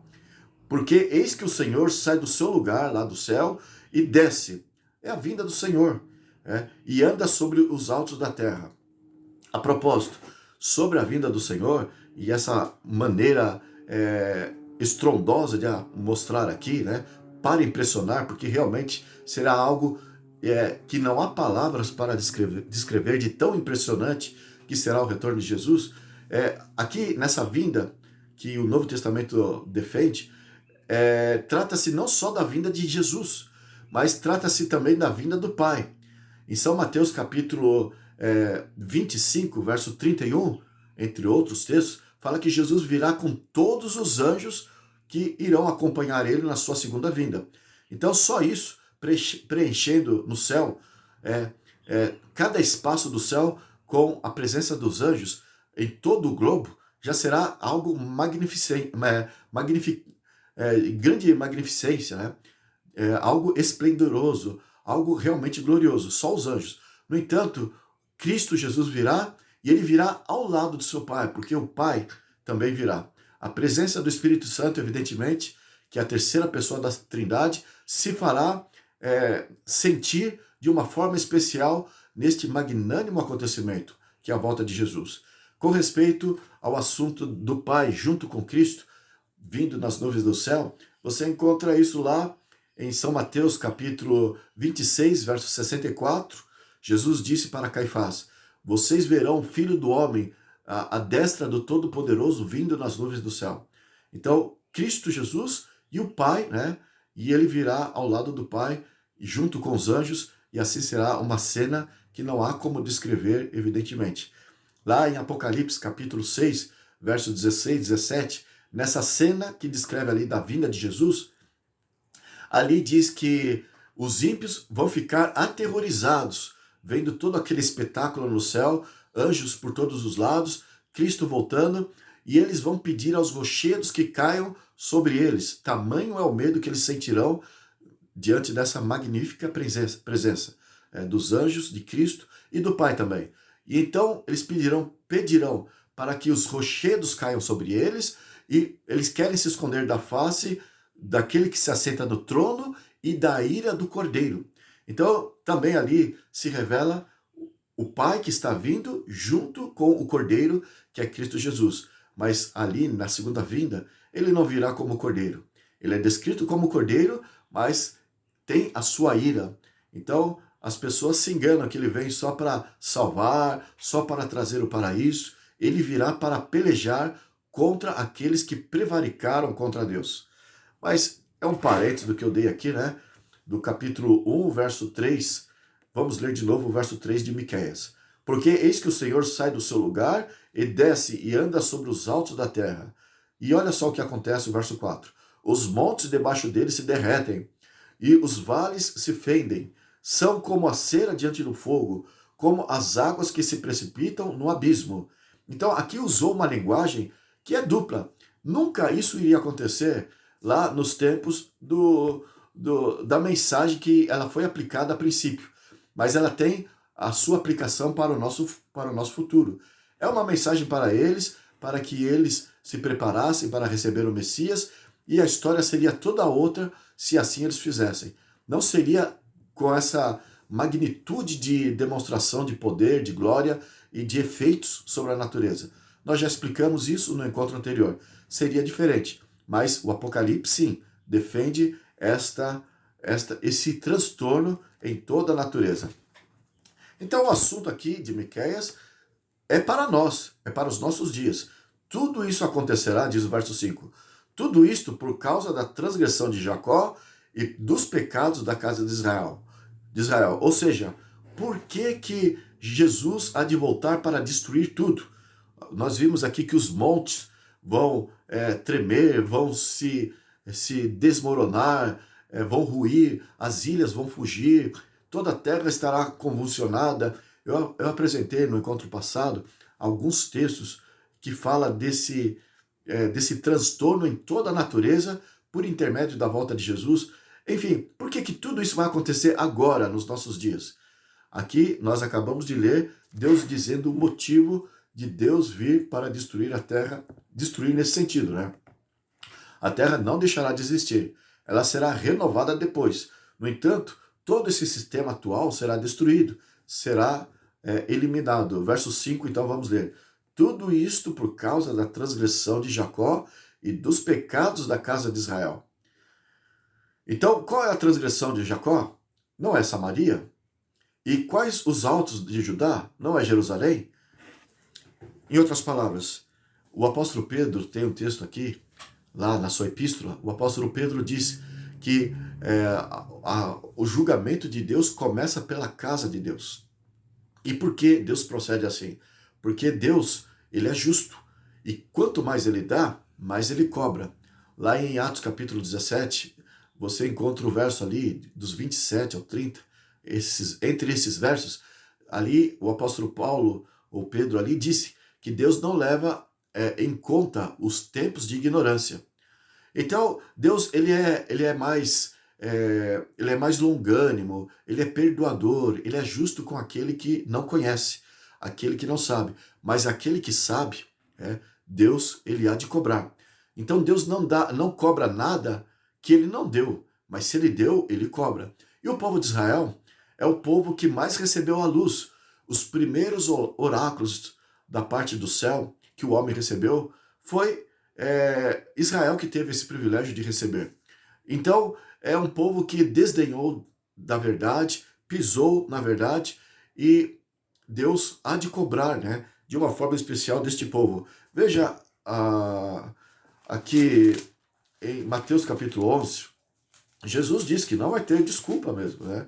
porque eis que o Senhor sai do seu lugar lá do céu e desce, é a vinda do Senhor, e anda sobre os altos da terra. A propósito, sobre a vinda do Senhor e essa maneira estrondosa de mostrar aqui, né, para impressionar, porque realmente será algo que não há palavras para descrever de tão impressionante que será o retorno de Jesus. Aqui nessa vinda que o Novo Testamento defende, trata-se não só da vinda de Jesus, mas trata-se também da vinda do Pai. Em São Mateus capítulo 25, verso 31, entre outros textos, fala que Jesus virá com todos os anjos que irão acompanhar ele na sua segunda vinda. Então só isso, preenchendo no céu, cada espaço do céu com a presença dos anjos em todo o globo, já será algo magnificente, grande magnificência, né? Algo esplendoroso, algo realmente glorioso, só os anjos. No entanto, Cristo Jesus virá e ele virá ao lado do seu Pai, porque o Pai também virá. A presença do Espírito Santo, evidentemente, que é a terceira pessoa da Trindade, se fará sentir de uma forma especial neste magnânimo acontecimento, que é a volta de Jesus. Com respeito ao assunto do Pai junto com Cristo, vindo nas nuvens do céu, você encontra isso lá em São Mateus capítulo 26, verso 64, Jesus disse para Caifás: vocês verão o Filho do Homem à destra do Todo-Poderoso vindo nas nuvens do céu. Então, Cristo Jesus e o Pai, né? E ele virá ao lado do Pai, junto com os anjos, e assim será uma cena que não há como descrever, evidentemente. Lá em Apocalipse capítulo 6, verso 16, 17, nessa cena que descreve ali da vinda de Jesus, ali diz que os ímpios vão ficar aterrorizados, vendo todo aquele espetáculo no céu, anjos por todos os lados, Cristo voltando, e eles vão pedir aos rochedos que caiam sobre eles. Tamanho é o medo que eles sentirão diante dessa magnífica presença dos anjos, de Cristo e do Pai também. E então eles pedirão para que os rochedos caiam sobre eles, e eles querem se esconder da face daquele que se assenta no trono e da ira do Cordeiro. Então também ali se revela o Pai que está vindo junto com o Cordeiro, que é Cristo Jesus. Mas ali na segunda vinda, ele não virá como Cordeiro. Ele é descrito como Cordeiro, mas tem a sua ira. Então, as pessoas se enganam que ele vem só para salvar, só para trazer o paraíso. Ele virá para pelejar contra aqueles que prevaricaram contra Deus. Mas é um parênteses do que eu dei aqui, né? Do capítulo 1, verso 3. Vamos ler de novo o verso 3 de Miqueias. Porque eis que o Senhor sai do seu lugar e desce e anda sobre os altos da terra. E olha só o que acontece, o verso 4. Os montes debaixo dele se derretem, e os vales se fendem. São como a cera diante do fogo, como as águas que se precipitam no abismo. Então, aqui usou uma linguagem que é dupla. Nunca isso iria acontecer lá nos tempos da mensagem que ela foi aplicada a princípio. Mas ela tem a sua aplicação para o nosso futuro. É uma mensagem para eles, para que eles se preparassem para receber o Messias, e a história seria toda outra se assim eles fizessem. Não seria com essa magnitude de demonstração de poder, de glória e de efeitos sobre a natureza. Nós já explicamos isso no encontro anterior. Seria diferente, mas o Apocalipse, sim, defende esse transtorno em toda a natureza. Então o assunto aqui de Miqueias é para nós, é para os nossos dias. Tudo isso acontecerá, diz o verso 5. Tudo isto por causa da transgressão de Jacó e dos pecados da casa de Israel. Ou seja, por que Jesus há de voltar para destruir tudo? Nós vimos aqui que os montes vão tremer, vão se desmoronar, vão ruir, as ilhas vão fugir, toda a terra estará convulsionada. Eu apresentei no encontro passado alguns textos que falam desse transtorno em toda a natureza por intermédio da volta de Jesus. Enfim, por que tudo isso vai acontecer agora, nos nossos dias? Aqui nós acabamos de ler Deus dizendo o motivo de Deus vir para destruir a terra, destruir nesse sentido, né? A terra não deixará de existir, ela será renovada depois. No entanto, todo esse sistema atual será destruído, será eliminado. Verso 5, então vamos ler. Tudo isto por causa da transgressão de Jacó e dos pecados da casa de Israel. Então, qual é a transgressão de Jacó? Não é Samaria? E quais os altos de Judá? Não é Jerusalém? Em outras palavras, o apóstolo Pedro tem um texto aqui, lá na sua epístola, o apóstolo Pedro diz que o julgamento de Deus começa pela casa de Deus. E por que Deus procede assim? Porque Deus, ele é justo. E quanto mais ele dá, mais ele cobra. Lá em Atos capítulo 17, você encontra o verso ali, dos 27 ao 30, entre esses versos, ali o apóstolo Paulo, ou Pedro ali, disse que Deus não leva em conta os tempos de ignorância. Então, Deus, ele é mais longânimo, ele é perdoador, ele é justo com aquele que não conhece, aquele que não sabe. Mas aquele que sabe, Deus, ele há de cobrar. Então, Deus não cobra nada que ele não deu, mas se ele deu, ele cobra. E o povo de Israel é o povo que mais recebeu a luz. Os primeiros oráculos da parte do céu que o homem recebeu foi Israel que teve esse privilégio de receber. Então, é um povo que desdenhou da verdade, pisou na verdade, e Deus há de cobrar, né, de uma forma especial deste povo. Veja aqui em Mateus capítulo 11, Jesus diz que não vai ter desculpa mesmo, né,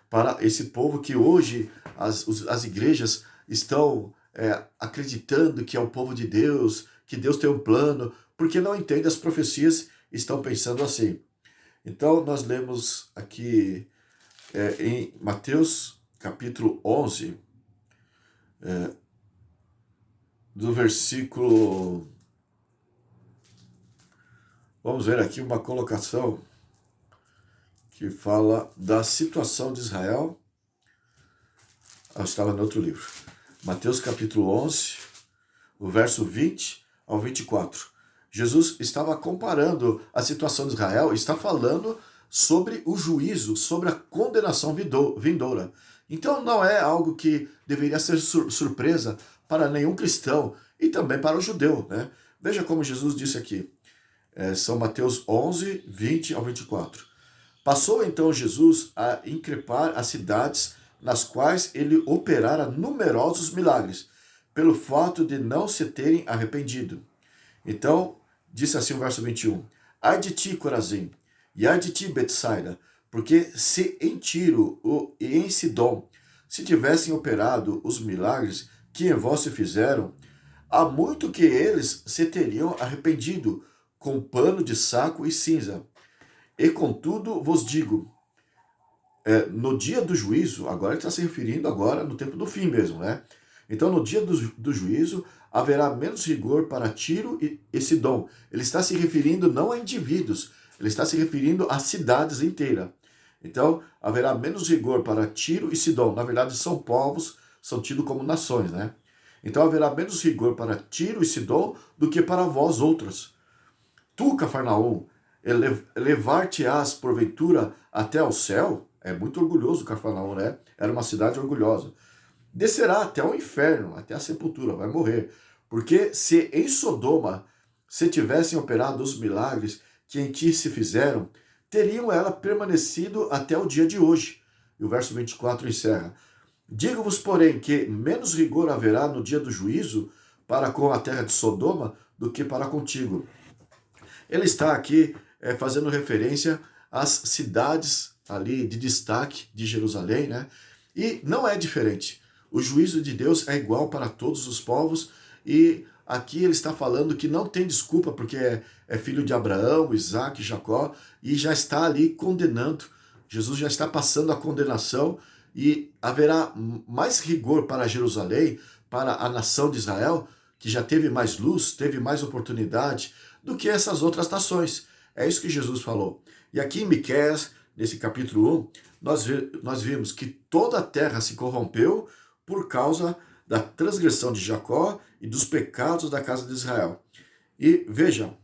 para esse povo que hoje as igrejas estão acreditando que é o povo de Deus, que Deus tem um plano, porque não entendem as profecias, estão pensando assim. Então, nós lemos aqui em Mateus capítulo 11, do versículo... Vamos ver aqui uma colocação que fala da situação de Israel. Eu estava no outro livro. Mateus capítulo 11, o verso 20 ao 24. Jesus estava comparando a situação de Israel, está falando sobre o juízo, sobre a condenação vindoura. Então não é algo que deveria ser surpresa para nenhum cristão e também para o judeu, né? Veja como Jesus disse aqui, São Mateus 11, 20 ao 24. Passou então Jesus a increpar as cidades nas quais ele operara numerosos milagres, pelo fato de não se terem arrependido. Então, disse assim o verso 21, ai de ti, Corazim, e ai de ti, Betsaida, porque se em Tiro e em Sidom se tivessem operado os milagres que em vós se fizeram, há muito que eles se teriam arrependido com pano de saco e cinza. E contudo vos digo, no dia do juízo, agora ele está se referindo agora no tempo do fim mesmo, né? Então no dia do juízo haverá menos rigor para Tiro e Sidom. Ele está se referindo não a indivíduos, ele está se referindo a cidades inteiras. Então haverá menos rigor para Tiro e Sidom. Na verdade são povos, são tidos como nações, né? Então haverá menos rigor para Tiro e Sidom do que para vós outros. Tu, Cafarnaum, levar-te-ás porventura até ao céu? É muito orgulhoso Cafarnaum, né? Era uma cidade orgulhosa. Descerá até o inferno, até a sepultura, vai morrer. Porque se em Sodoma se tivessem operado os milagres que em ti se fizeram, teriam ela permanecido até o dia de hoje. E o verso 24 encerra. Digo-vos, porém, que menos rigor haverá no dia do juízo para com a terra de Sodoma do que para contigo. Ele está aqui fazendo referência às cidades ali de destaque de Jerusalém, né? E não é diferente. O juízo de Deus é igual para todos os povos e aqui ele está falando que não tem desculpa porque é filho de Abraão, Isaac, Jacó e já está ali condenando. Jesus já está passando a condenação e haverá mais rigor para Jerusalém, para a nação de Israel, que já teve mais luz, teve mais oportunidade do que essas outras nações. É isso que Jesus falou. E aqui em Miqueias, nesse capítulo 1, nós vimos que toda a terra se corrompeu por causa da transgressão de Jacó e dos pecados da casa de Israel. E vejam,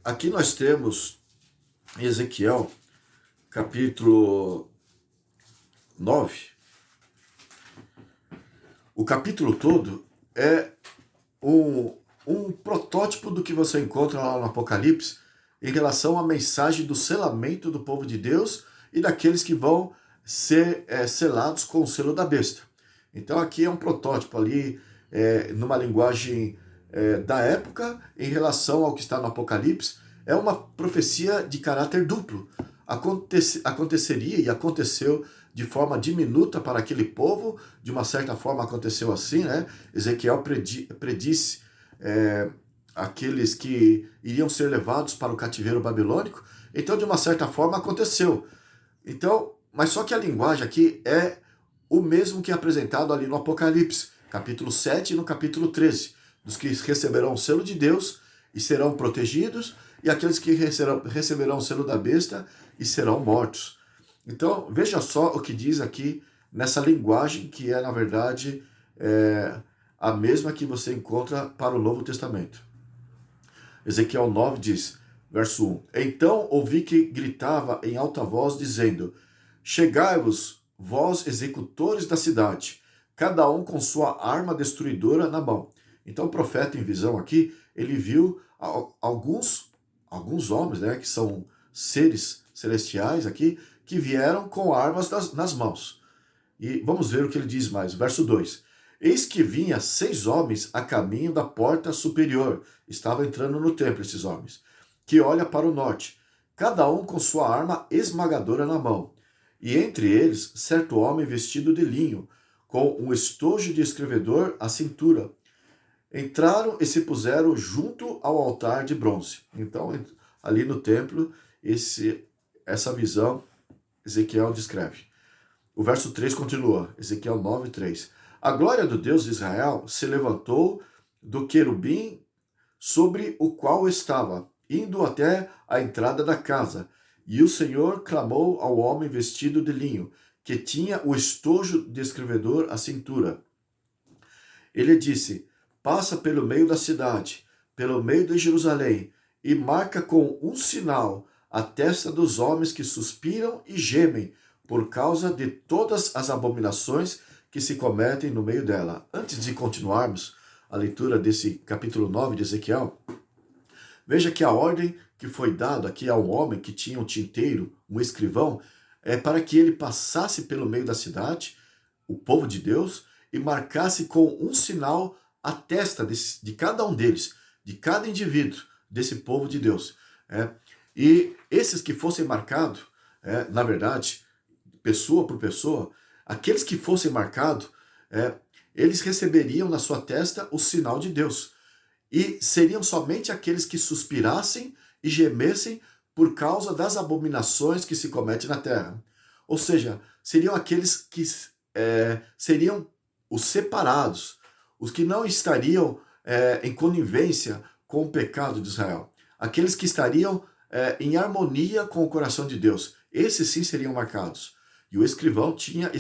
aqui nós temos em Ezequiel, capítulo 9. O capítulo todo é um protótipo do que você encontra lá no Apocalipse em relação à mensagem do selamento do povo de Deus e daqueles que vão ser selados com o selo da besta. Então aqui é um protótipo ali, numa linguagem da época, em relação ao que está no Apocalipse, é uma profecia de caráter duplo. Aconteceria e aconteceu de forma diminuta para aquele povo, de uma certa forma aconteceu assim, né? Ezequiel predisse aqueles que iriam ser levados para o cativeiro babilônico, então de uma certa forma aconteceu. Então, mas só que a linguagem aqui é o mesmo que é apresentado ali no Apocalipse, capítulo 7 e no capítulo 13, dos que receberão o selo de Deus e serão protegidos, e aqueles que receberão o selo da besta e serão mortos. Então, veja só o que diz aqui nessa linguagem que é, na verdade, a mesma que você encontra para o Novo Testamento. Ezequiel 9 diz, verso 1, então ouvi que gritava em alta voz, dizendo, chegai-vos, vós executores da cidade, cada um com sua arma destruidora na mão. Então o profeta em visão aqui, ele viu alguns homens, né, que são seres celestiais aqui, que vieram com armas nas mãos. E vamos ver o que ele diz mais, verso 2. Eis que vinha 6 homens a caminho da porta superior, estavam entrando no templo esses homens, que olha para o norte, cada um com sua arma esmagadora na mão. E entre eles, certo homem vestido de linho, com um estojo de escrevedor à cintura. Entraram e se puseram junto ao altar de bronze. Então, ali no templo, essa visão, Ezequiel descreve. O verso 3 continua, Ezequiel 9, 3. A glória do Deus de Israel se levantou do querubim sobre o qual estava, indo até a entrada da casa. E o Senhor clamou ao homem vestido de linho, que tinha o estojo de escrevedor à cintura. Ele disse: passa pelo meio da cidade, pelo meio de Jerusalém, e marca com um sinal a testa dos homens que suspiram e gemem por causa de todas as abominações que se cometem no meio dela. Antes de continuarmos a leitura desse capítulo 9 de Ezequiel, veja que a ordem que foi dada aqui a um homem que tinha um tinteiro, um escrivão, é para que ele passasse pelo meio da cidade, o povo de Deus, e marcasse com um sinal a testa de cada um deles, de cada indivíduo desse povo de Deus. E esses que fossem marcados, na verdade, pessoa por pessoa, aqueles que fossem marcados, eles receberiam na sua testa o sinal de Deus. E seriam somente aqueles que suspirassem e gemessem por causa das abominações que se cometem na terra. Ou seja, seriam aqueles que seriam os separados, os que não estariam em conivência com o pecado de Israel. Aqueles que estariam em harmonia com o coração de Deus. Esses sim seriam marcados. E o escrivão tinha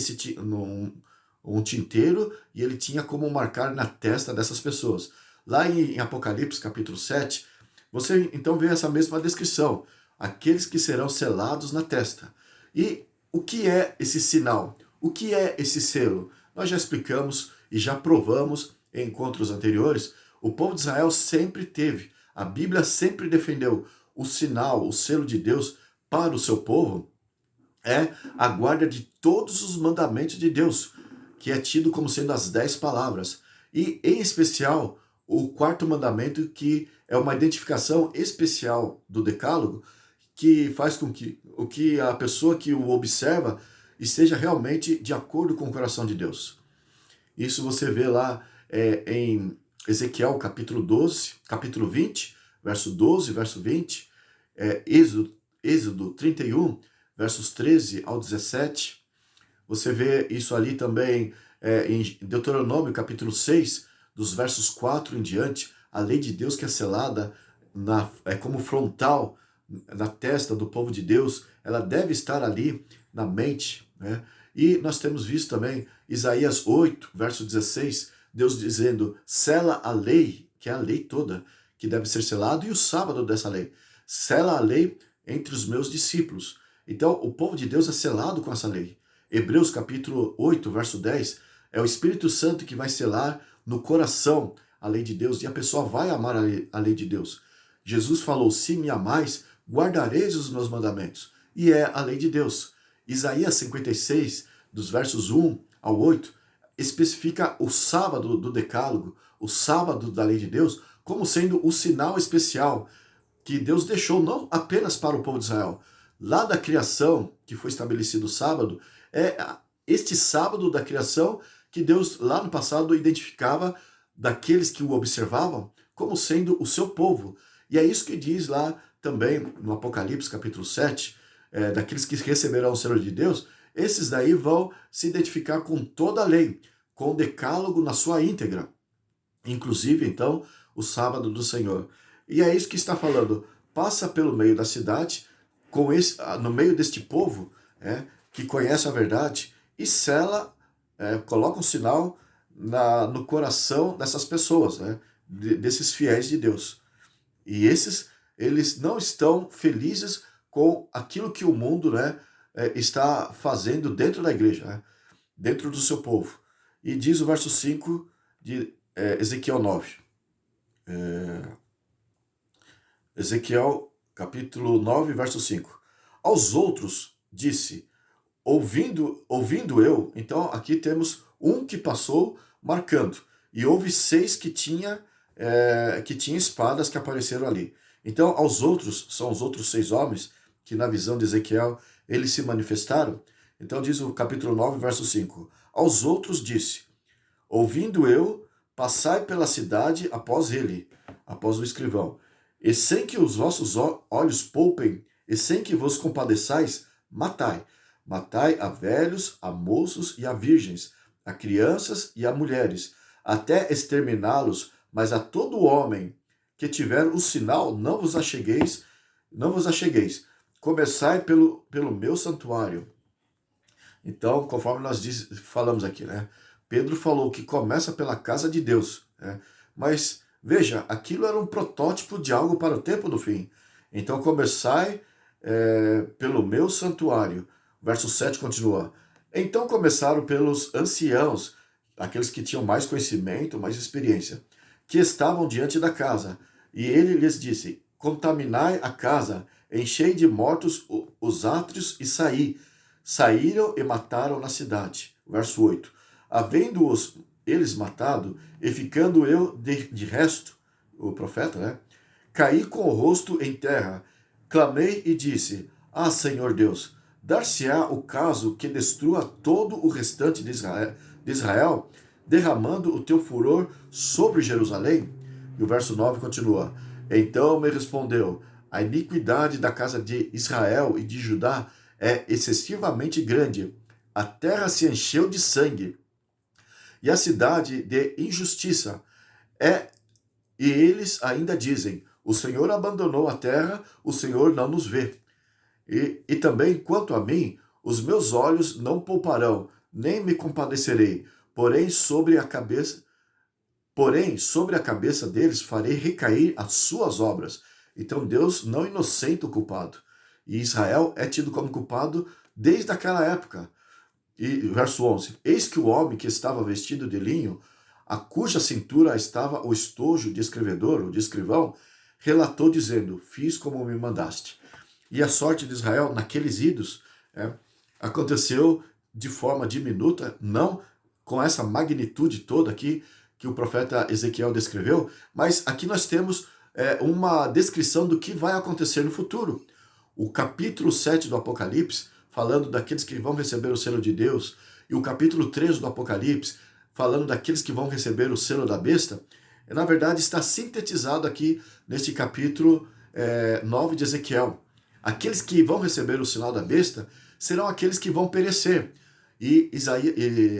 um tinteiro e ele tinha como marcar na testa dessas pessoas. Lá em Apocalipse, capítulo 7, você então vê essa mesma descrição. Aqueles que serão selados na testa. E o que é esse sinal? O que é esse selo? Nós já explicamos e já provamos em encontros anteriores. O povo de Israel sempre teve, a Bíblia sempre defendeu o sinal, o selo de Deus para o seu povo, é a guarda de todos os mandamentos de Deus, que é tido como sendo as 10 palavras. E, em especial, o quarto mandamento, que é uma identificação especial do decálogo, que faz com que a pessoa que o observa esteja realmente de acordo com o coração de Deus. Isso você vê lá em Ezequiel capítulo 12, capítulo 20, verso 12, verso 20, Êxodo 31, versos 13 ao 17. Você vê isso ali também em Deuteronômio capítulo 6, dos versos 4 em diante. A lei de Deus que é selada como frontal na testa do povo de Deus, ela deve estar ali na mente, né? E nós temos visto também Isaías 8, verso 16, Deus dizendo: sela a lei, que é a lei toda, que deve ser selado, e o sábado dessa lei. Sela a lei entre os meus discípulos. Então, o povo de Deus é selado com essa lei. Hebreus capítulo 8, verso 10, é o Espírito Santo que vai selar no coração a lei de Deus, e a pessoa vai amar a lei de Deus. Jesus falou: se me amais, guardareis os meus mandamentos. E é a lei de Deus. Isaías 56, dos versos 1 ao 8, especifica o sábado do decálogo, o sábado da lei de Deus, como sendo o sinal especial que Deus deixou não apenas para o povo de Israel. Lá da criação, que foi estabelecido o sábado, é este sábado da criação que Deus, lá no passado, identificava daqueles que o observavam como sendo o seu povo. E é isso que diz lá também no Apocalipse, capítulo 7, daqueles que receberão o selo de Deus, esses daí vão se identificar com toda a lei, com o decálogo na sua íntegra. Inclusive, então, o sábado do Senhor. E é isso que está falando. Passa pelo meio da cidade, no meio deste povo que conhece a verdade, e sela, coloca um sinal no coração dessas pessoas, desses fiéis de Deus. E eles não estão felizes com aquilo que o mundo está fazendo dentro da igreja, dentro do seu povo. E diz o verso 5 de Ezequiel 9. Ezequiel capítulo 9, verso 5. Aos outros disse, ouvindo eu, então aqui temos um que passou marcando, e houve 6 que tinha espadas que apareceram ali. Então, aos outros, são os outros 6 homens, que na visão de Ezequiel, eles se manifestaram. Então diz o capítulo 9, verso 5. Aos outros disse, ouvindo eu, passai pela cidade após o escrivão, e sem que os vossos olhos poupem, e sem que vos compadeçais, matai. Matai a velhos, a moços e a virgens, a crianças e a mulheres, até exterminá-los, mas a todo homem que tiver o sinal, não vos achegueis. Começai pelo meu santuário. Então, conforme nós falamos aqui, Pedro falou que começa pela casa de Deus, né? Mas veja, aquilo era um protótipo de algo para o tempo do fim. Então começai pelo meu santuário. Verso 7 continua. Então começaram pelos anciãos, aqueles que tinham mais conhecimento, mais experiência, que estavam diante da casa. E ele lhes disse: contaminai a casa, enchei de mortos os átrios e saí. Saíram e mataram na cidade. Verso 8. Havendo-os eles matado, e ficando eu de resto, o profeta, né? Caí com o rosto em terra, clamei e disse: ah, Senhor Deus, dar-se-á o caso que destrua todo o restante de Israel, derramando o teu furor sobre Jerusalém? E o verso 9 continua: então me respondeu: a iniquidade da casa de Israel e de Judá é excessivamente grande. A terra se encheu de sangue, e a cidade de injustiça. É, e eles ainda dizem: o Senhor abandonou a terra, o Senhor não nos vê. E também, quanto a mim, os meus olhos não pouparão, nem me compadecerei, porém sobre a cabeça deles farei recair as suas obras. Então Deus não inocenta o culpado. E Israel é tido como culpado desde aquela época. E verso 11: eis que o homem que estava vestido de linho, a cuja cintura estava o estojo de escrevedor, ou de escrivão, relatou dizendo: fiz como me mandaste. E a sorte de Israel naqueles idos aconteceu de forma diminuta, não com essa magnitude toda aqui que o profeta Ezequiel descreveu, mas aqui nós temos uma descrição do que vai acontecer no futuro. O capítulo 7 do Apocalipse, falando daqueles que vão receber o selo de Deus, e o capítulo 3 do Apocalipse, falando daqueles que vão receber o selo da besta, na verdade está sintetizado aqui neste capítulo 9 de Ezequiel. Aqueles que vão receber o sinal da besta serão aqueles que vão perecer. E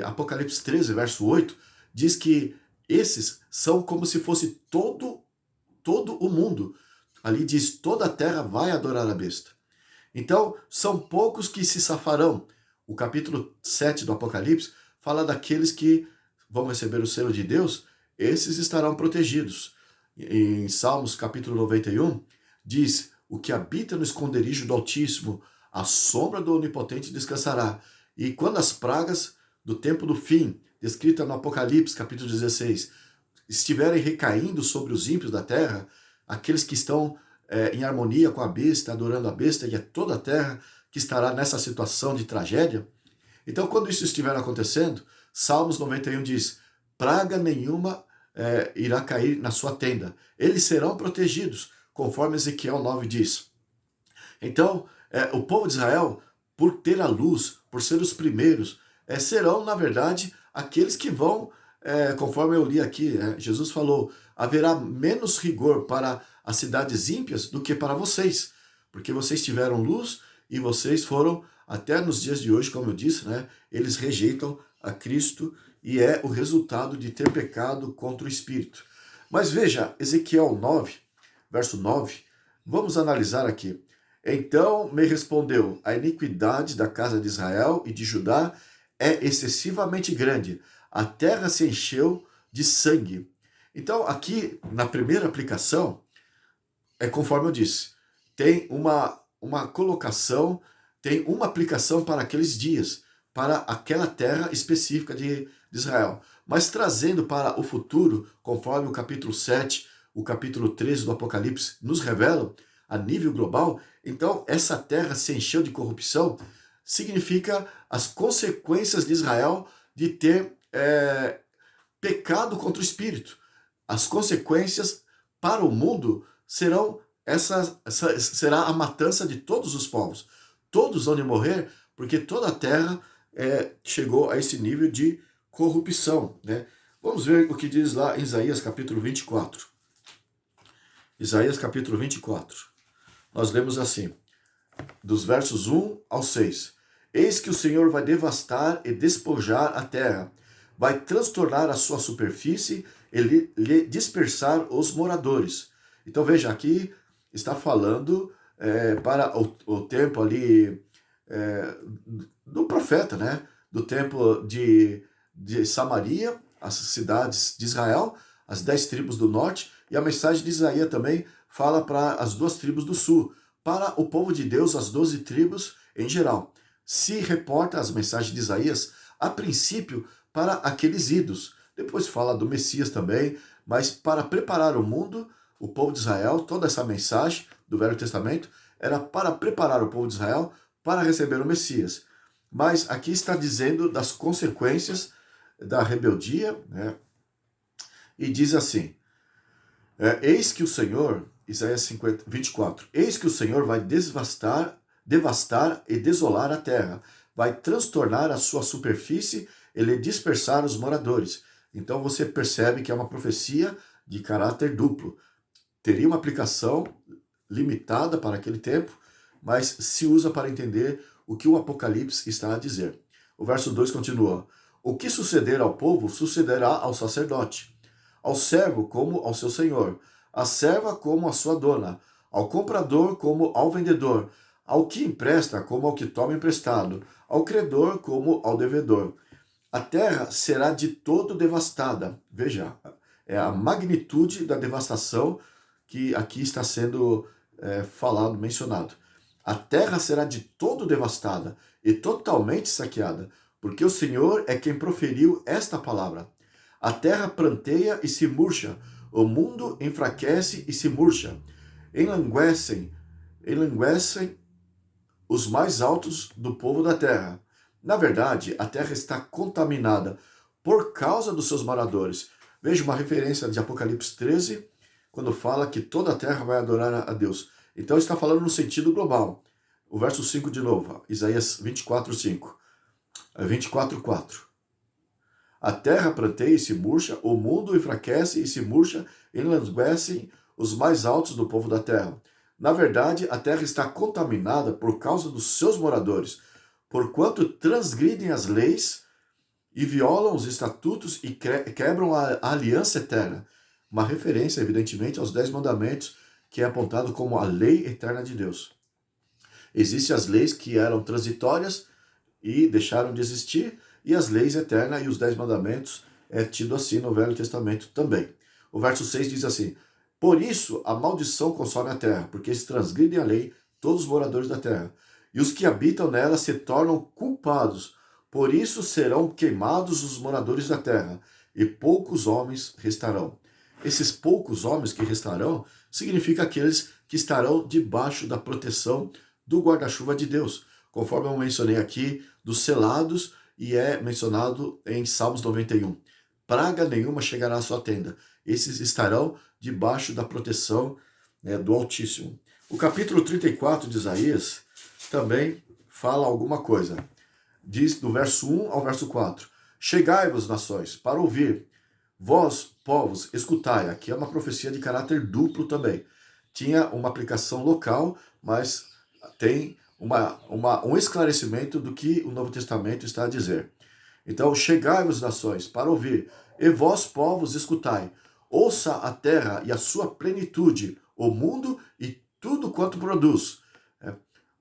Apocalipse 13, verso 8, diz que esses são como se fosse todo o mundo. Ali diz: toda a terra vai adorar a besta. Então, são poucos que se safarão. O capítulo 7 do Apocalipse fala daqueles que vão receber o selo de Deus, esses estarão protegidos. Em Salmos capítulo 91, diz: o que habita no esconderijo do Altíssimo, a sombra do Onipotente descansará. E quando as pragas do tempo do fim, descrita no Apocalipse capítulo 16, estiverem recaindo sobre os ímpios da terra, aqueles que estão em harmonia com a besta, adorando a besta, e é toda a terra que estará nessa situação de tragédia. Então, quando isso estiver acontecendo, Salmos 91 diz: praga nenhuma irá cair na sua tenda. Eles serão protegidos, conforme Ezequiel 9 diz. Então, o povo de Israel, por ter a luz, por ser os primeiros, serão, na verdade, aqueles que vão, conforme eu li aqui, Jesus falou: haverá menos rigor para as cidades ímpias do que para vocês, porque vocês tiveram luz e vocês foram, até nos dias de hoje, como eu disse, eles rejeitam a Cristo e é o resultado de ter pecado contra o Espírito. Mas veja, Ezequiel 9, verso 9, vamos analisar aqui. Então me respondeu: a iniquidade da casa de Israel e de Judá é excessivamente grande, a terra se encheu de sangue. Então, aqui na primeira aplicação, conforme eu disse, tem uma colocação, tem uma aplicação para aqueles dias, para aquela terra específica de Israel. Mas trazendo para o futuro, conforme o capítulo 7, o capítulo 13 do Apocalipse nos revelam, a nível global, então essa terra se encheu de corrupção, significa as consequências de Israel de ter pecado contra o Espírito. As consequências para o mundo serão será a matança de todos os povos. Todos vão morrer, porque toda a terra chegou a esse nível de corrupção. Vamos ver o que diz lá em Isaías capítulo 24. Isaías capítulo 24. Nós lemos assim, dos versos 1 ao 6. Eis que o Senhor vai devastar e despojar a terra, vai transtornar a sua superfície e lhe dispersar os moradores. Então veja, aqui está falando para o tempo ali do profeta, do tempo de Samaria, as cidades de Israel, as 10 tribos do norte, e a mensagem de Isaías também fala para as 2 tribos do sul, para o povo de Deus, as 12 tribos em geral. Se reporta as mensagens de Isaías, a princípio, para aqueles idos. Depois fala do Messias também, mas para preparar o mundo, o povo de Israel, toda essa mensagem do Velho Testamento, era para preparar o povo de Israel para receber o Messias. Mas aqui está dizendo das consequências da rebeldia, né? E diz assim, eis que o Senhor, Isaías 24, eis que o Senhor vai devastar e desolar a terra, vai transtornar a sua superfície e lhe dispersar os moradores. Então você percebe que é uma profecia de caráter duplo. Teria uma aplicação limitada para aquele tempo, mas se usa para entender o que o Apocalipse está a dizer. O verso 2 continua, o que suceder ao povo, sucederá ao sacerdote, ao servo como ao seu senhor, à serva como à sua dona, ao comprador como ao vendedor, ao que empresta como ao que toma emprestado, ao credor como ao devedor. A terra será de todo devastada. Veja, é a magnitude da devastação que aqui está sendo falado, mencionado. A terra será de todo devastada e totalmente saqueada, porque o Senhor é quem proferiu esta palavra. A terra pranteia e se murcha, o mundo enfraquece e se murcha. Enlanguecem os mais altos do povo da terra. Na verdade, a terra está contaminada por causa dos seus moradores. Veja uma referência de Apocalipse 13, quando fala que toda a terra vai adorar a Deus. Então está falando no sentido global. O verso 5 de novo, Isaías 24, 5. 24, 4. A terra pranteia e se murcha, o mundo enfraquece e se murcha, enlanguecem os mais altos do povo da terra. Na verdade, a terra está contaminada por causa dos seus moradores, porquanto transgridem as leis e violam os estatutos e quebram a aliança eterna. Uma referência, evidentemente, aos 10 mandamentos, que é apontado como a lei eterna de Deus. Existem as leis que eram transitórias e deixaram de existir, e as leis eternas e os 10 mandamentos é tido assim no Velho Testamento também. O verso 6 diz assim, por isso a maldição consome a terra, porque eles transgridem a lei, todos os moradores da terra, e os que habitam nela se tornam culpados, por isso serão queimados os moradores da terra, e poucos homens restarão. Esses poucos homens que restarão significa aqueles que estarão debaixo da proteção do guarda-chuva de Deus, conforme eu mencionei aqui, dos selados, e é mencionado em Salmos 91. Praga nenhuma chegará à sua tenda. Esses estarão debaixo da proteção do Altíssimo. O capítulo 34 de Isaías também fala alguma coisa. Diz do verso 1 ao verso 4. Chegai-vos, nações, para ouvir. Vós, povos, escutai. Aqui é uma profecia de caráter duplo também. Tinha uma aplicação local, mas tem um esclarecimento do que o Novo Testamento está a dizer. Então, chegai-vos, nações, para ouvir, e vós, povos, escutai. Ouça a terra e a sua plenitude, o mundo e tudo quanto produz.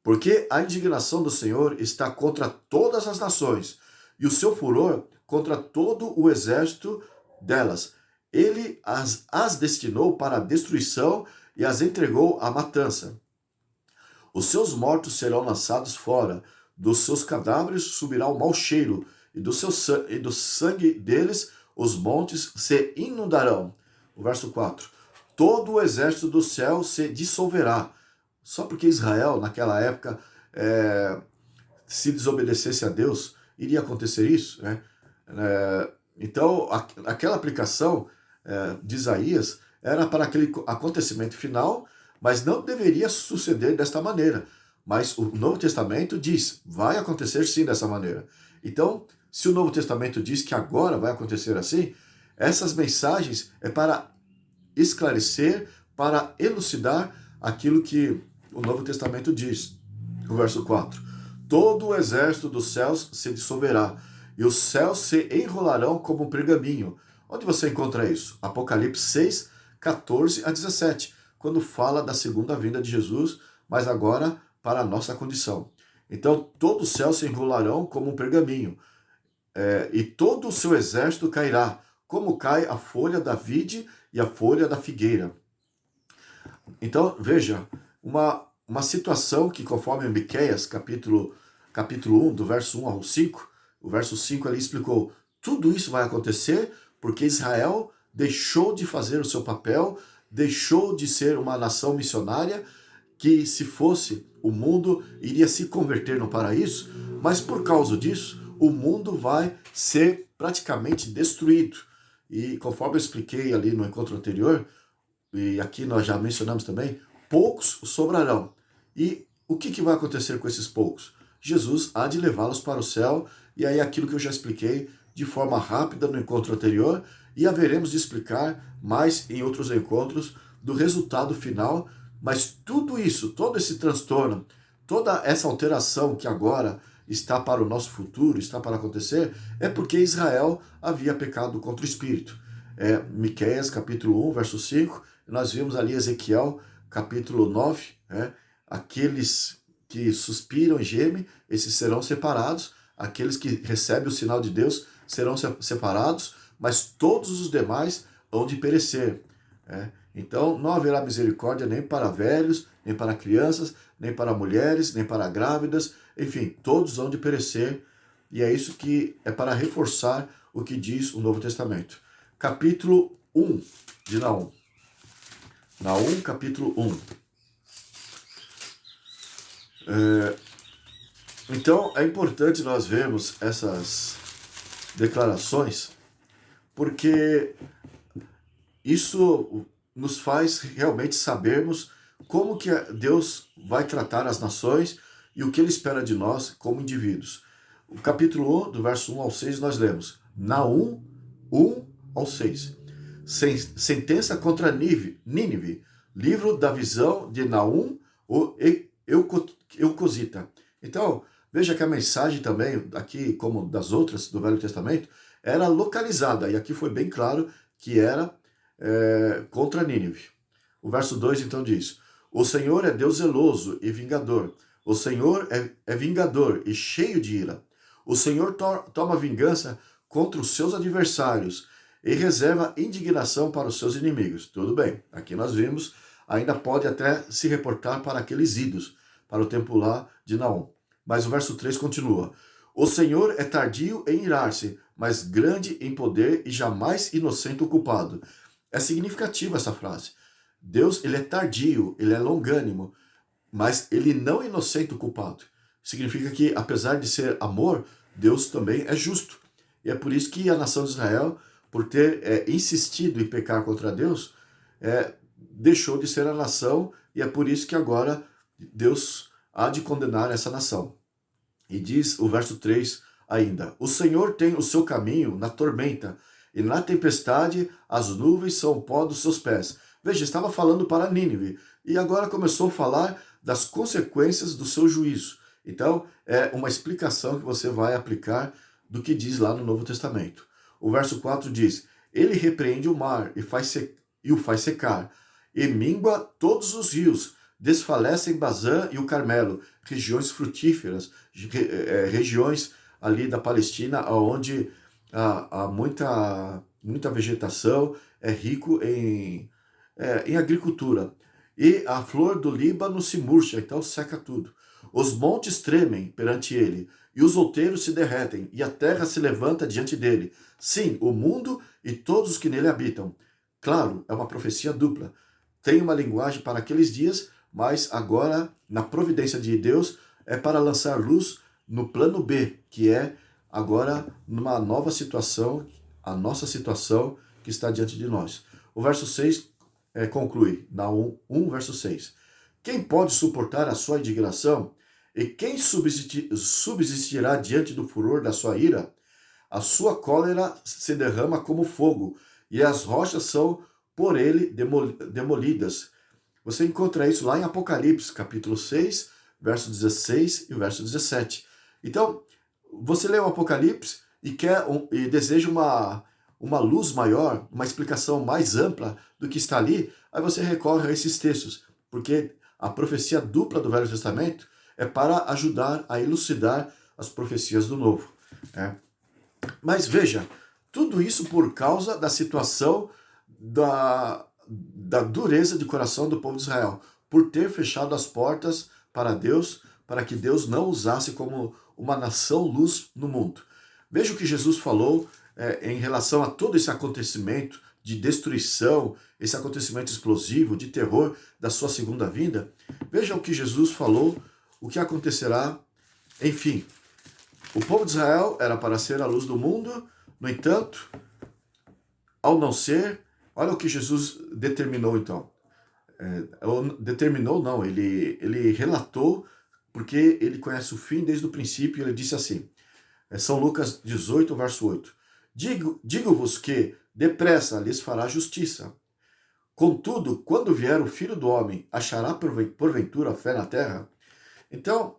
Porque a indignação do Senhor está contra todas as nações, e o seu furor contra todo o exército delas. Ele as destinou para a destruição e as entregou à matança. Os seus mortos serão lançados fora, dos seus cadáveres subirá o mau cheiro, e do sangue deles os montes se inundarão. O verso 4. Todo o exército do céu se dissolverá. Só porque Israel, naquela época, se desobedecesse a Deus, iria acontecer isso, né? Então, aquela aplicação de Isaías era para aquele acontecimento final, mas não deveria suceder desta maneira. Mas o Novo Testamento diz, vai acontecer sim dessa maneira. Então, se o Novo Testamento diz que agora vai acontecer assim, essas mensagens é para esclarecer, para elucidar aquilo que o Novo Testamento diz. O verso 4. Todo o exército dos céus se dissolverá, e os céus se enrolarão como um pergaminho. Onde você encontra isso? Apocalipse 6, 14 a 17, quando fala da segunda vinda de Jesus, mas agora para a nossa condição. Então, todo o céu se enrolarão como um pergaminho. e todo o seu exército cairá, como cai a folha da vide e a folha da figueira. Então, veja, uma situação que, conforme Miqueias, capítulo 1, do verso 1 ao 5, o verso 5 ali explicou, tudo isso vai acontecer porque Israel deixou de fazer o seu papel, deixou de ser uma nação missionária, que se fosse, o mundo iria se converter no paraíso, mas por causa disso, o mundo vai ser praticamente destruído. E conforme eu expliquei ali no encontro anterior, e aqui nós já mencionamos também, poucos sobrarão. E o que vai acontecer com esses poucos? Jesus há de levá-los para o céu, e aí aquilo que eu já expliquei de forma rápida no encontro anterior, e haveremos de explicar mais em outros encontros do resultado final, mas tudo isso, todo esse transtorno, toda essa alteração que agora está para o nosso futuro, está para acontecer, é porque Israel havia pecado contra o Espírito. Miqueias capítulo 1, verso 5, nós vimos ali Ezequiel capítulo 9, aqueles que suspiram e gemem, esses serão separados, aqueles que recebem o sinal de Deus serão separados, mas todos os demais hão de perecer. Então não haverá misericórdia nem para velhos, nem para crianças, nem para mulheres, nem para grávidas, enfim, todos hão de perecer, e é isso que é para reforçar o que diz o Novo Testamento. Capítulo 1 de Naum. Naum, capítulo 1. Então, é importante nós vermos essas declarações, porque isso nos faz realmente sabermos como que Deus vai tratar as nações e o que Ele espera de nós como indivíduos. O capítulo 1, do verso 1 ao 6, nós lemos Naum 1 ao 6. Sentença contra Nínive, livro da visão de Naum, o Eucosita. Então, veja que a mensagem também, aqui como das outras do Velho Testamento, era localizada, e aqui foi bem claro que era contra Nínive. O verso 2 então diz, o Senhor é Deus zeloso e vingador, o Senhor é vingador e cheio de ira. O Senhor toma vingança contra os seus adversários e reserva indignação para os seus inimigos. Tudo bem, aqui nós vimos, ainda pode até se reportar para aqueles ídolos, para o templo lá de Naum. Mas o verso 3 continua. O Senhor é tardio em irar-se, mas grande em poder e jamais inocente o culpado. É significativa essa frase. Deus, ele é tardio, ele é longânimo, mas ele não inocenta o culpado. Significa que, apesar de ser amor, Deus também é justo. E é por isso que a nação de Israel, por ter insistido em pecar contra Deus, deixou de ser a nação, e é por isso que agora Deus há de condenar essa nação. E diz o verso 3 ainda, o Senhor tem o seu caminho na tormenta, e na tempestade as nuvens são o pó dos seus pés. Veja, estava falando para Nínive, e agora começou a falar das consequências do seu juízo. Então, é uma explicação que você vai aplicar do que diz lá no Novo Testamento. O verso 4 diz, ele repreende o mar e o faz secar, e mingua todos os rios, desfalecem Bazã e o Carmelo, regiões frutíferas, regiões ali da Palestina, onde há muita vegetação, é rico em agricultura. E a flor do Líbano se murcha, então seca tudo. Os montes tremem perante ele, e os outeiros se derretem, e a terra se levanta diante dele. Sim, o mundo e todos os que nele habitam. Claro, é uma profecia dupla. Tem uma linguagem para aqueles dias, mas agora, na providência de Deus, é para lançar luz no plano B, que é agora numa nova situação, a nossa situação que está diante de nós. O verso 6 conclui, Naum 1, verso 6. Quem pode suportar a sua indignação? E quem subsistirá diante do furor da sua ira? A sua cólera se derrama como fogo, e as rochas são por ele demolidas. Você encontra isso lá em Apocalipse, capítulo 6, verso 16 e verso 17. Então, você lê o Apocalipse e deseja uma luz maior, uma explicação mais ampla do que está ali, aí você recorre a esses textos, porque a profecia dupla do Velho Testamento é para ajudar a elucidar as profecias do Novo. Mas veja, tudo isso por causa da situação da dureza de coração do povo de Israel, por ter fechado as portas para Deus, para que Deus não usasse como uma nação luz no mundo. Veja o que Jesus falou em relação a todo esse acontecimento de destruição, esse acontecimento explosivo, de terror da sua segunda vinda. Veja o que Jesus falou, o que acontecerá. Enfim, o povo de Israel era para ser a luz do mundo, no entanto, ao não ser, olha o que Jesus determinou então. Determinou não, ele relatou, porque ele conhece o fim desde o princípio, ele disse assim, São Lucas 18, verso 8. Digo-vos que depressa lhes fará justiça. Contudo, quando vier o Filho do Homem, achará porventura fé na terra? Então,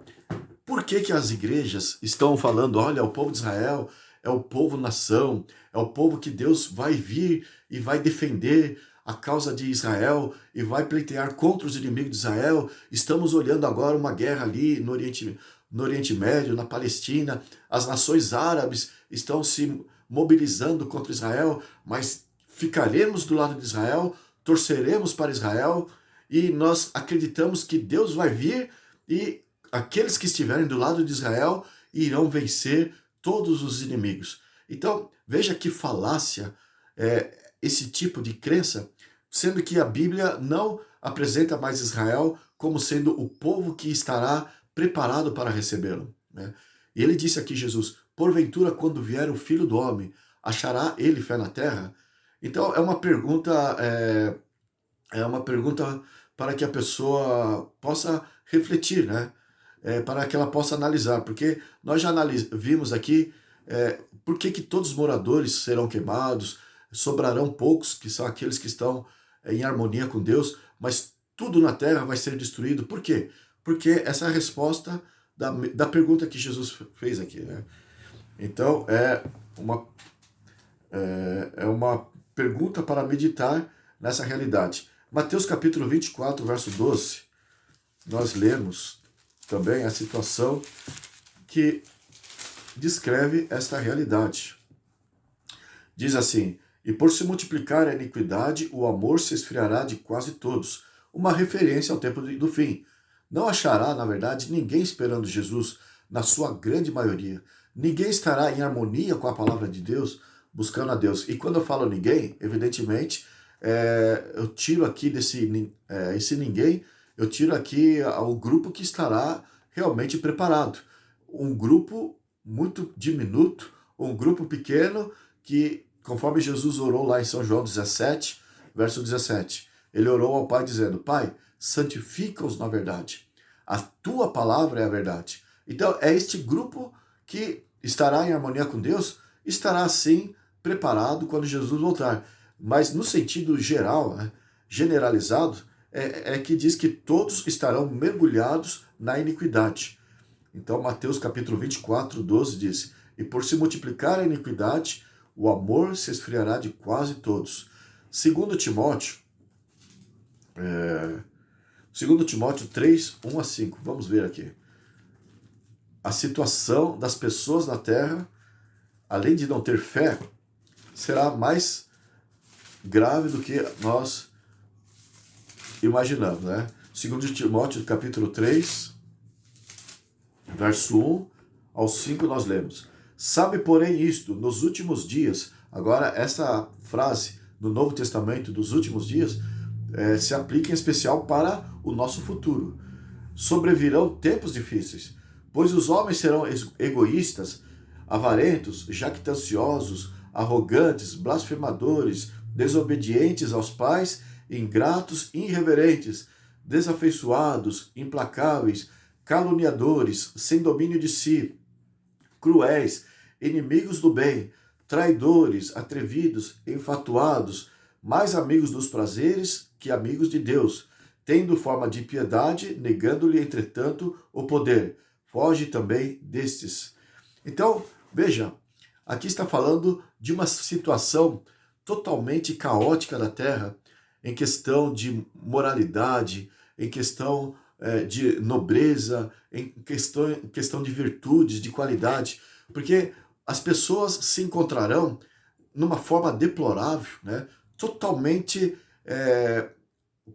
por que que as igrejas estão falando, olha, o povo de Israel é o povo nação, é o povo que Deus vai vir e vai defender a causa de Israel e vai pleitear contra os inimigos de Israel? Estamos olhando agora uma guerra ali no Oriente Médio, na Palestina, as nações árabes estão se mobilizando contra Israel, mas ficaremos do lado de Israel, torceremos para Israel e nós acreditamos que Deus vai vir e aqueles que estiverem do lado de Israel irão vencer todos os inimigos. Então, veja que falácia esse tipo de crença, sendo que a Bíblia não apresenta mais Israel como sendo o povo que estará preparado para recebê-lo, né? E ele disse aqui, Jesus, porventura quando vier o Filho do Homem, achará ele fé na terra? Então, é uma pergunta para que a pessoa possa refletir, né? Para que ela possa analisar, porque nós já vimos aqui por que todos os moradores serão queimados, sobrarão poucos, que são aqueles que estão em harmonia com Deus, mas tudo na terra vai ser destruído. Por quê? Porque essa é a resposta da pergunta que Jesus fez aqui, né? Então, é uma pergunta para meditar nessa realidade. Mateus capítulo 24, verso 12, nós lemos também a situação que descreve esta realidade. Diz assim, e por se multiplicar a iniquidade, o amor se esfriará de quase todos. Uma referência ao tempo do fim. Não achará, na verdade, ninguém esperando Jesus, na sua grande maioria. Ninguém estará em harmonia com a palavra de Deus, buscando a Deus. E quando eu falo ninguém, evidentemente, eu tiro aqui esse ninguém, eu tiro aqui o grupo que estará realmente preparado. Um grupo muito diminuto, um grupo pequeno que, conforme Jesus orou lá em São João 17, verso 17, ele orou ao Pai dizendo, Pai, santifica-os na verdade. A tua palavra é a verdade. Então, é este grupo que estará em harmonia com Deus, estará assim preparado quando Jesus voltar. Mas no sentido geral, né, generalizado, é que diz que todos estarão mergulhados na iniquidade. Então, Mateus capítulo 24, 12 diz, e por se multiplicar a iniquidade, o amor se esfriará de quase todos. Segundo Timóteo 3, 1 a 5, vamos ver aqui. A situação das pessoas na terra, além de não ter fé, será mais grave do que nós imaginamos, né? Segundo Timóteo capítulo 3, verso 1 ao 5, nós lemos. Sabe, porém, isto, nos últimos dias, agora essa frase do Novo Testamento, dos últimos dias, se aplica em especial para o nosso futuro. Sobrevirão tempos difíceis, pois os homens serão egoístas, avarentos, jactanciosos, arrogantes, blasfemadores, desobedientes aos pais, ingratos, irreverentes, desafeiçoados, implacáveis, caluniadores, sem domínio de si, cruéis, inimigos do bem, traidores, atrevidos, enfatuados, mais amigos dos prazeres que amigos de Deus, tendo forma de piedade, negando-lhe, entretanto, o poder. Foge também destes. Então, veja, aqui está falando de uma situação totalmente caótica da terra, em questão de moralidade, em questão de nobreza, em questão de virtudes, de qualidade, porque as pessoas se encontrarão numa forma deplorável, né? Totalmente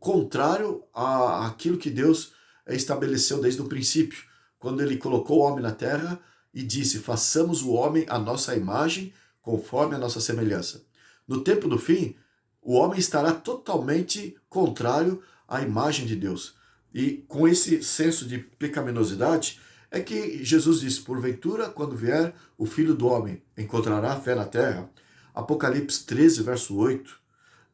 contrário àquilo que Deus estabeleceu desde o princípio, quando ele colocou o homem na terra e disse: façamos o homem à nossa imagem, conforme a nossa semelhança. No tempo do fim, o homem estará totalmente contrário à imagem de Deus. E com esse senso de pecaminosidade, é que Jesus disse: porventura, quando vier o Filho do Homem, encontrará fé na terra? Apocalipse 13, verso 8.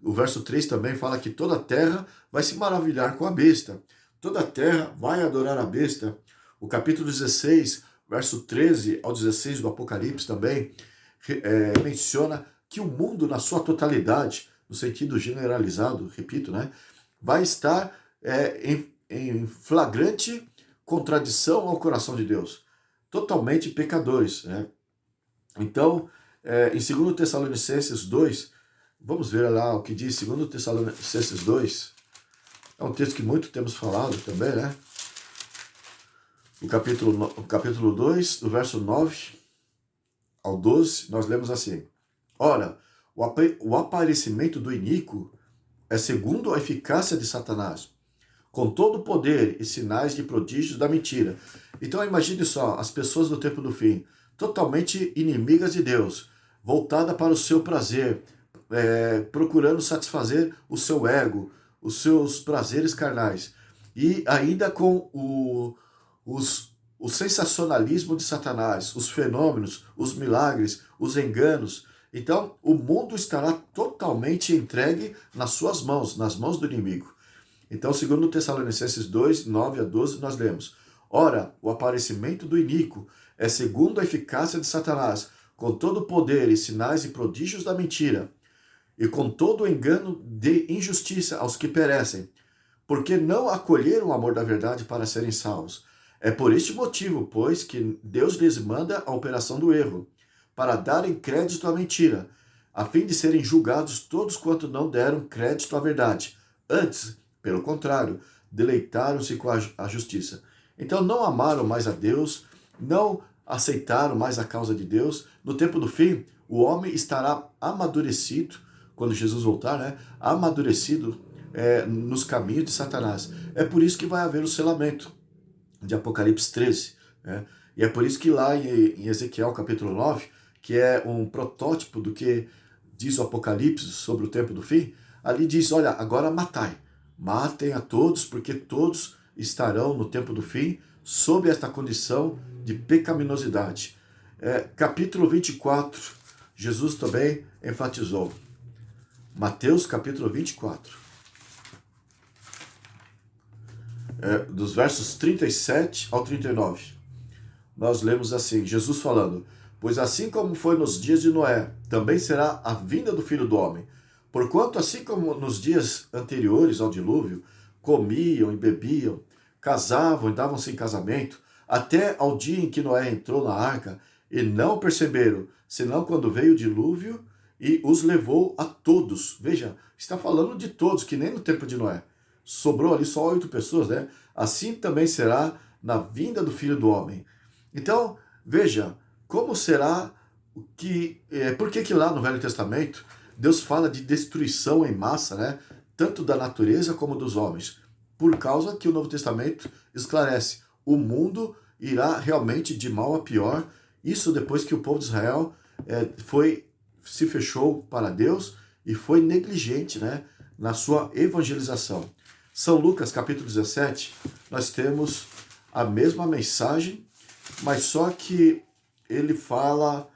O verso 3 também fala que toda a terra vai se maravilhar com a besta. Toda a terra vai adorar a besta. O capítulo 16, verso 13 ao 16 do Apocalipse também menciona que o mundo na sua totalidade, no sentido generalizado, repito, né, vai estar em flagrante contradição ao coração de Deus. Totalmente pecadores, né? Então, em 2 Tessalonicenses 2, vamos ver lá o que diz 2 Tessalonicenses 2. É um texto que muito temos falado também, né? O capítulo 2, do verso 9 ao 12, nós lemos assim: ora, o aparecimento do iníquo é segundo a eficácia de Satanás, com todo o poder e sinais de prodígios da mentira. Então imagine só, as pessoas do tempo do fim, totalmente inimigas de Deus, voltada para o seu prazer, procurando satisfazer o seu ego, os seus prazeres carnais, e ainda com o sensacionalismo de Satanás, os fenômenos, os milagres, os enganos. Então, o mundo estará totalmente entregue nas suas mãos, nas mãos do inimigo. Então, segundo Tessalonicenses 2, 9 a 12, nós lemos: ora, o aparecimento do iníquo é segundo a eficácia de Satanás, com todo o poder e sinais e prodígios da mentira, e com todo o engano de injustiça aos que perecem, porque não acolheram o amor da verdade para serem salvos. É por este motivo, pois, que Deus lhes manda a operação do erro, para darem crédito à mentira, a fim de serem julgados todos quanto não deram crédito à verdade. Antes, pelo contrário, deleitaram-se com a justiça. Então não amaram mais a Deus, não aceitaram mais a causa de Deus. No tempo do fim, o homem estará amadurecido, quando Jesus voltar, né? Amadurecido nos caminhos de Satanás. É por isso que vai haver o selamento de Apocalipse 13. Né? E é por isso que lá em Ezequiel capítulo 9, que é um protótipo do que diz o Apocalipse sobre o tempo do fim, ali diz: olha, agora matem a todos, porque todos estarão no tempo do fim sob esta condição de pecaminosidade. Capítulo 24, Jesus também enfatizou. Mateus capítulo 24. Dos versos 37 ao 39. Nós lemos assim, Jesus falando: pois assim como foi nos dias de Noé, também será a vinda do Filho do Homem. Porquanto assim como nos dias anteriores ao dilúvio, comiam e bebiam, casavam e davam-se em casamento, até ao dia em que Noé entrou na arca, e não perceberam, senão quando veio o dilúvio e os levou a todos. Veja, está falando de todos, que nem no tempo de Noé. Sobrou ali só 8 pessoas, né? Assim também será na vinda do Filho do Homem. Então, veja, como será por que lá no Velho Testamento Deus fala de destruição em massa, né? Tanto da natureza como dos homens? Por causa que o Novo Testamento esclarece: o mundo irá realmente de mal a pior. Isso depois que o povo de Israel se fechou para Deus e foi negligente, né, na sua evangelização. São Lucas capítulo 17, nós temos a mesma mensagem, mas só que ele fala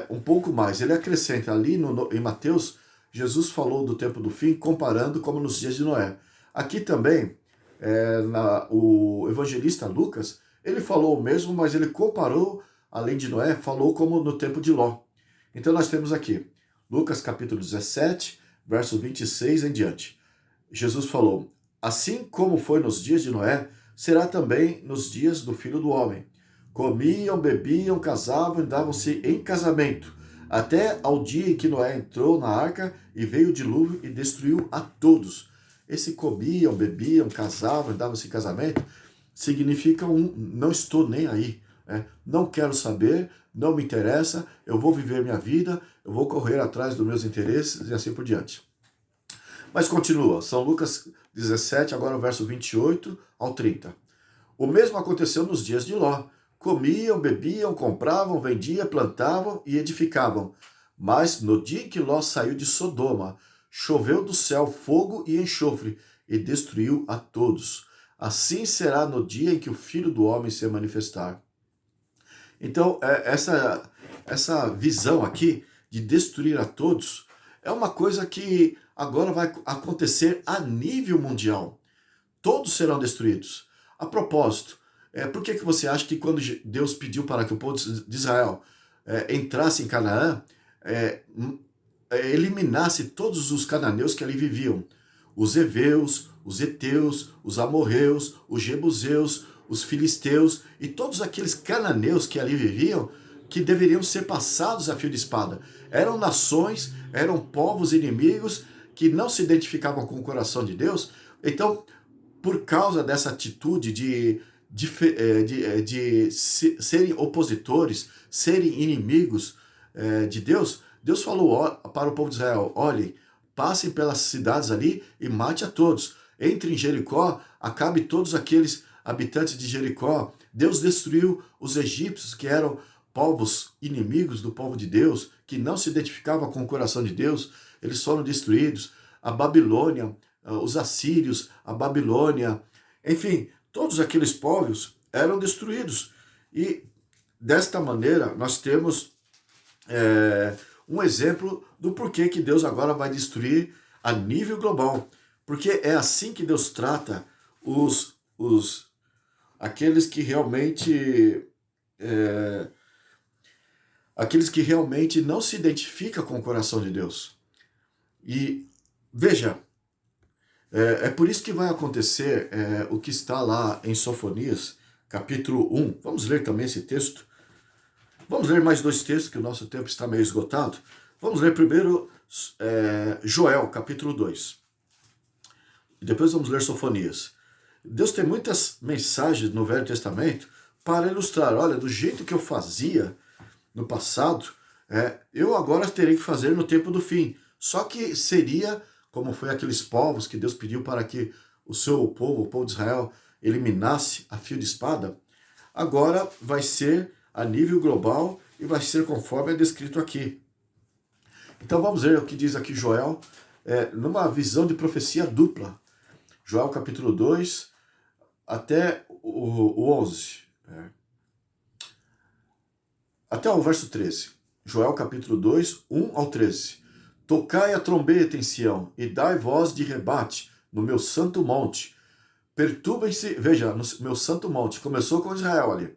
um pouco mais. Ele acrescenta ali em Mateus, Jesus falou do tempo do fim, comparando como nos dias de Noé. Aqui também, o evangelista Lucas, ele falou o mesmo, mas ele comparou, além de Noé, falou como no tempo de Ló. Então nós temos aqui, Lucas capítulo 17, verso 26 em diante. Jesus falou: assim como foi nos dias de Noé, será também nos dias do Filho do Homem. Comiam, bebiam, casavam e davam-se em casamento, até ao dia em que Noé entrou na arca e veio o dilúvio e destruiu a todos. Esse comiam, bebiam, casavam e davam-se em casamento significa não estou nem aí. Não quero saber, não me interessa, eu vou viver minha vida, eu vou correr atrás dos meus interesses e assim por diante. Mas continua, São Lucas 17, agora o verso 28 ao 30. O mesmo aconteceu nos dias de Ló. Comiam, bebiam, compravam, vendiam, plantavam e edificavam. Mas no dia em que Ló saiu de Sodoma, choveu do céu fogo e enxofre e destruiu a todos. Assim será no dia em que o Filho do Homem se manifestar. Então, essa visão aqui de destruir a todos é uma coisa que agora vai acontecer a nível mundial. Todos serão destruídos. A propósito, por que você acha que quando Deus pediu para que o povo de Israel entrasse em Canaã, eliminasse todos os cananeus que ali viviam? Os heveus, os heteus, os amorreus, os jebuseus, os filisteus e todos aqueles cananeus que ali viviam, que deveriam ser passados a fio de espada. Eram nações, eram povos inimigos que não se identificavam com o coração de Deus. Então, por causa dessa atitude de serem opositores, serem inimigos de Deus, Deus falou para o povo de Israel: olhem, passem pelas cidades ali e mate a todos. Entre em Jericó, acabe todos aqueles habitantes de Jericó. Deus destruiu os egípcios, que eram povos inimigos do povo de Deus, que não se identificavam com o coração de Deus. Eles foram destruídos. A Babilônia, os assírios, a Babilônia, enfim, todos aqueles povos eram destruídos. E desta maneira nós temos um exemplo do porquê que Deus agora vai destruir a nível global. Porque é assim que Deus trata aqueles que realmente não se identificam com o coração de Deus. E veja, é por isso que vai acontecer o que está lá em Sofonias, capítulo 1. Vamos ler também esse texto. Vamos ler mais dois textos, que o nosso tempo está meio esgotado. Vamos ler primeiro Joel, capítulo 2. E depois vamos ler Sofonias. Deus tem muitas mensagens no Velho Testamento para ilustrar: olha, do jeito que eu fazia no passado, eu agora terei que fazer no tempo do fim. Só que seria como foi aqueles povos que Deus pediu para que o seu povo, o povo de Israel, eliminasse a fio de espada. Agora vai ser a nível global e vai ser conforme é descrito aqui. Então vamos ver o que diz aqui Joel, numa visão de profecia dupla. Joel capítulo 2 até o 11. Até o verso 13. Joel capítulo 2, 1 ao 13. Tocai a trombeta em Sião e dai voz de rebate no meu santo monte. Perturbem-se, veja, no meu santo monte, começou com Israel ali.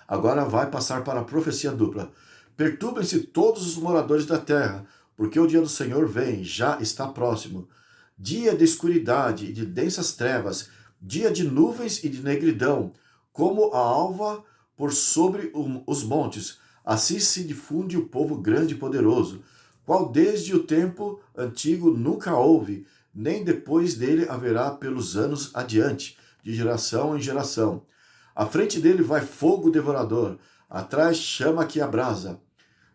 Agora vai passar para a profecia dupla. Perturbem-se todos os moradores da terra, porque o dia do Senhor vem, já está próximo. Dia de escuridade e de densas trevas, dia de nuvens e de negridão, como a alva por sobre os montes. Assim se difunde o povo grande e poderoso, qual desde o tempo antigo nunca houve, nem depois dele haverá pelos anos adiante, de geração em geração. À frente dele vai fogo devorador, atrás chama que abrasa.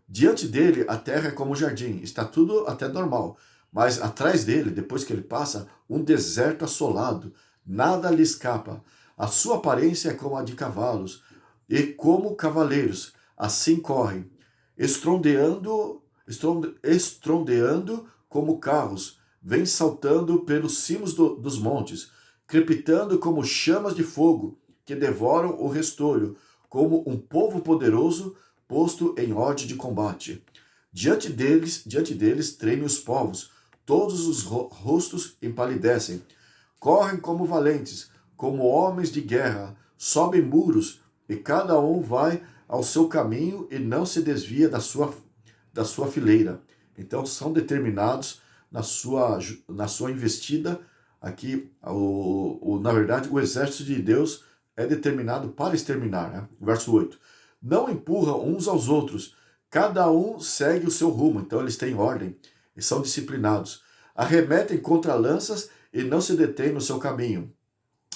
Diante dele a terra é como um jardim, está tudo até normal, mas atrás dele, depois que ele passa, um deserto assolado, nada lhe escapa. A sua aparência é como a de cavalos, e como cavaleiros, assim correm, estrondeando como carros, vem saltando pelos cimos dos montes, crepitando como chamas de fogo que devoram o restolho, como um povo poderoso posto em ordem de combate. Diante deles tremem os povos, todos os rostos empalidecem, correm como valentes, como homens de guerra, sobem muros, e cada um vai ao seu caminho e não se desvia da sua fileira. Então são determinados na sua investida. Aqui, na verdade, o exército de Deus é determinado para exterminar. Né? Verso 8. Não empurram uns aos outros, cada um segue o seu rumo. Então eles têm ordem e são disciplinados. Arremetem contra lanças e não se detêm no seu caminho.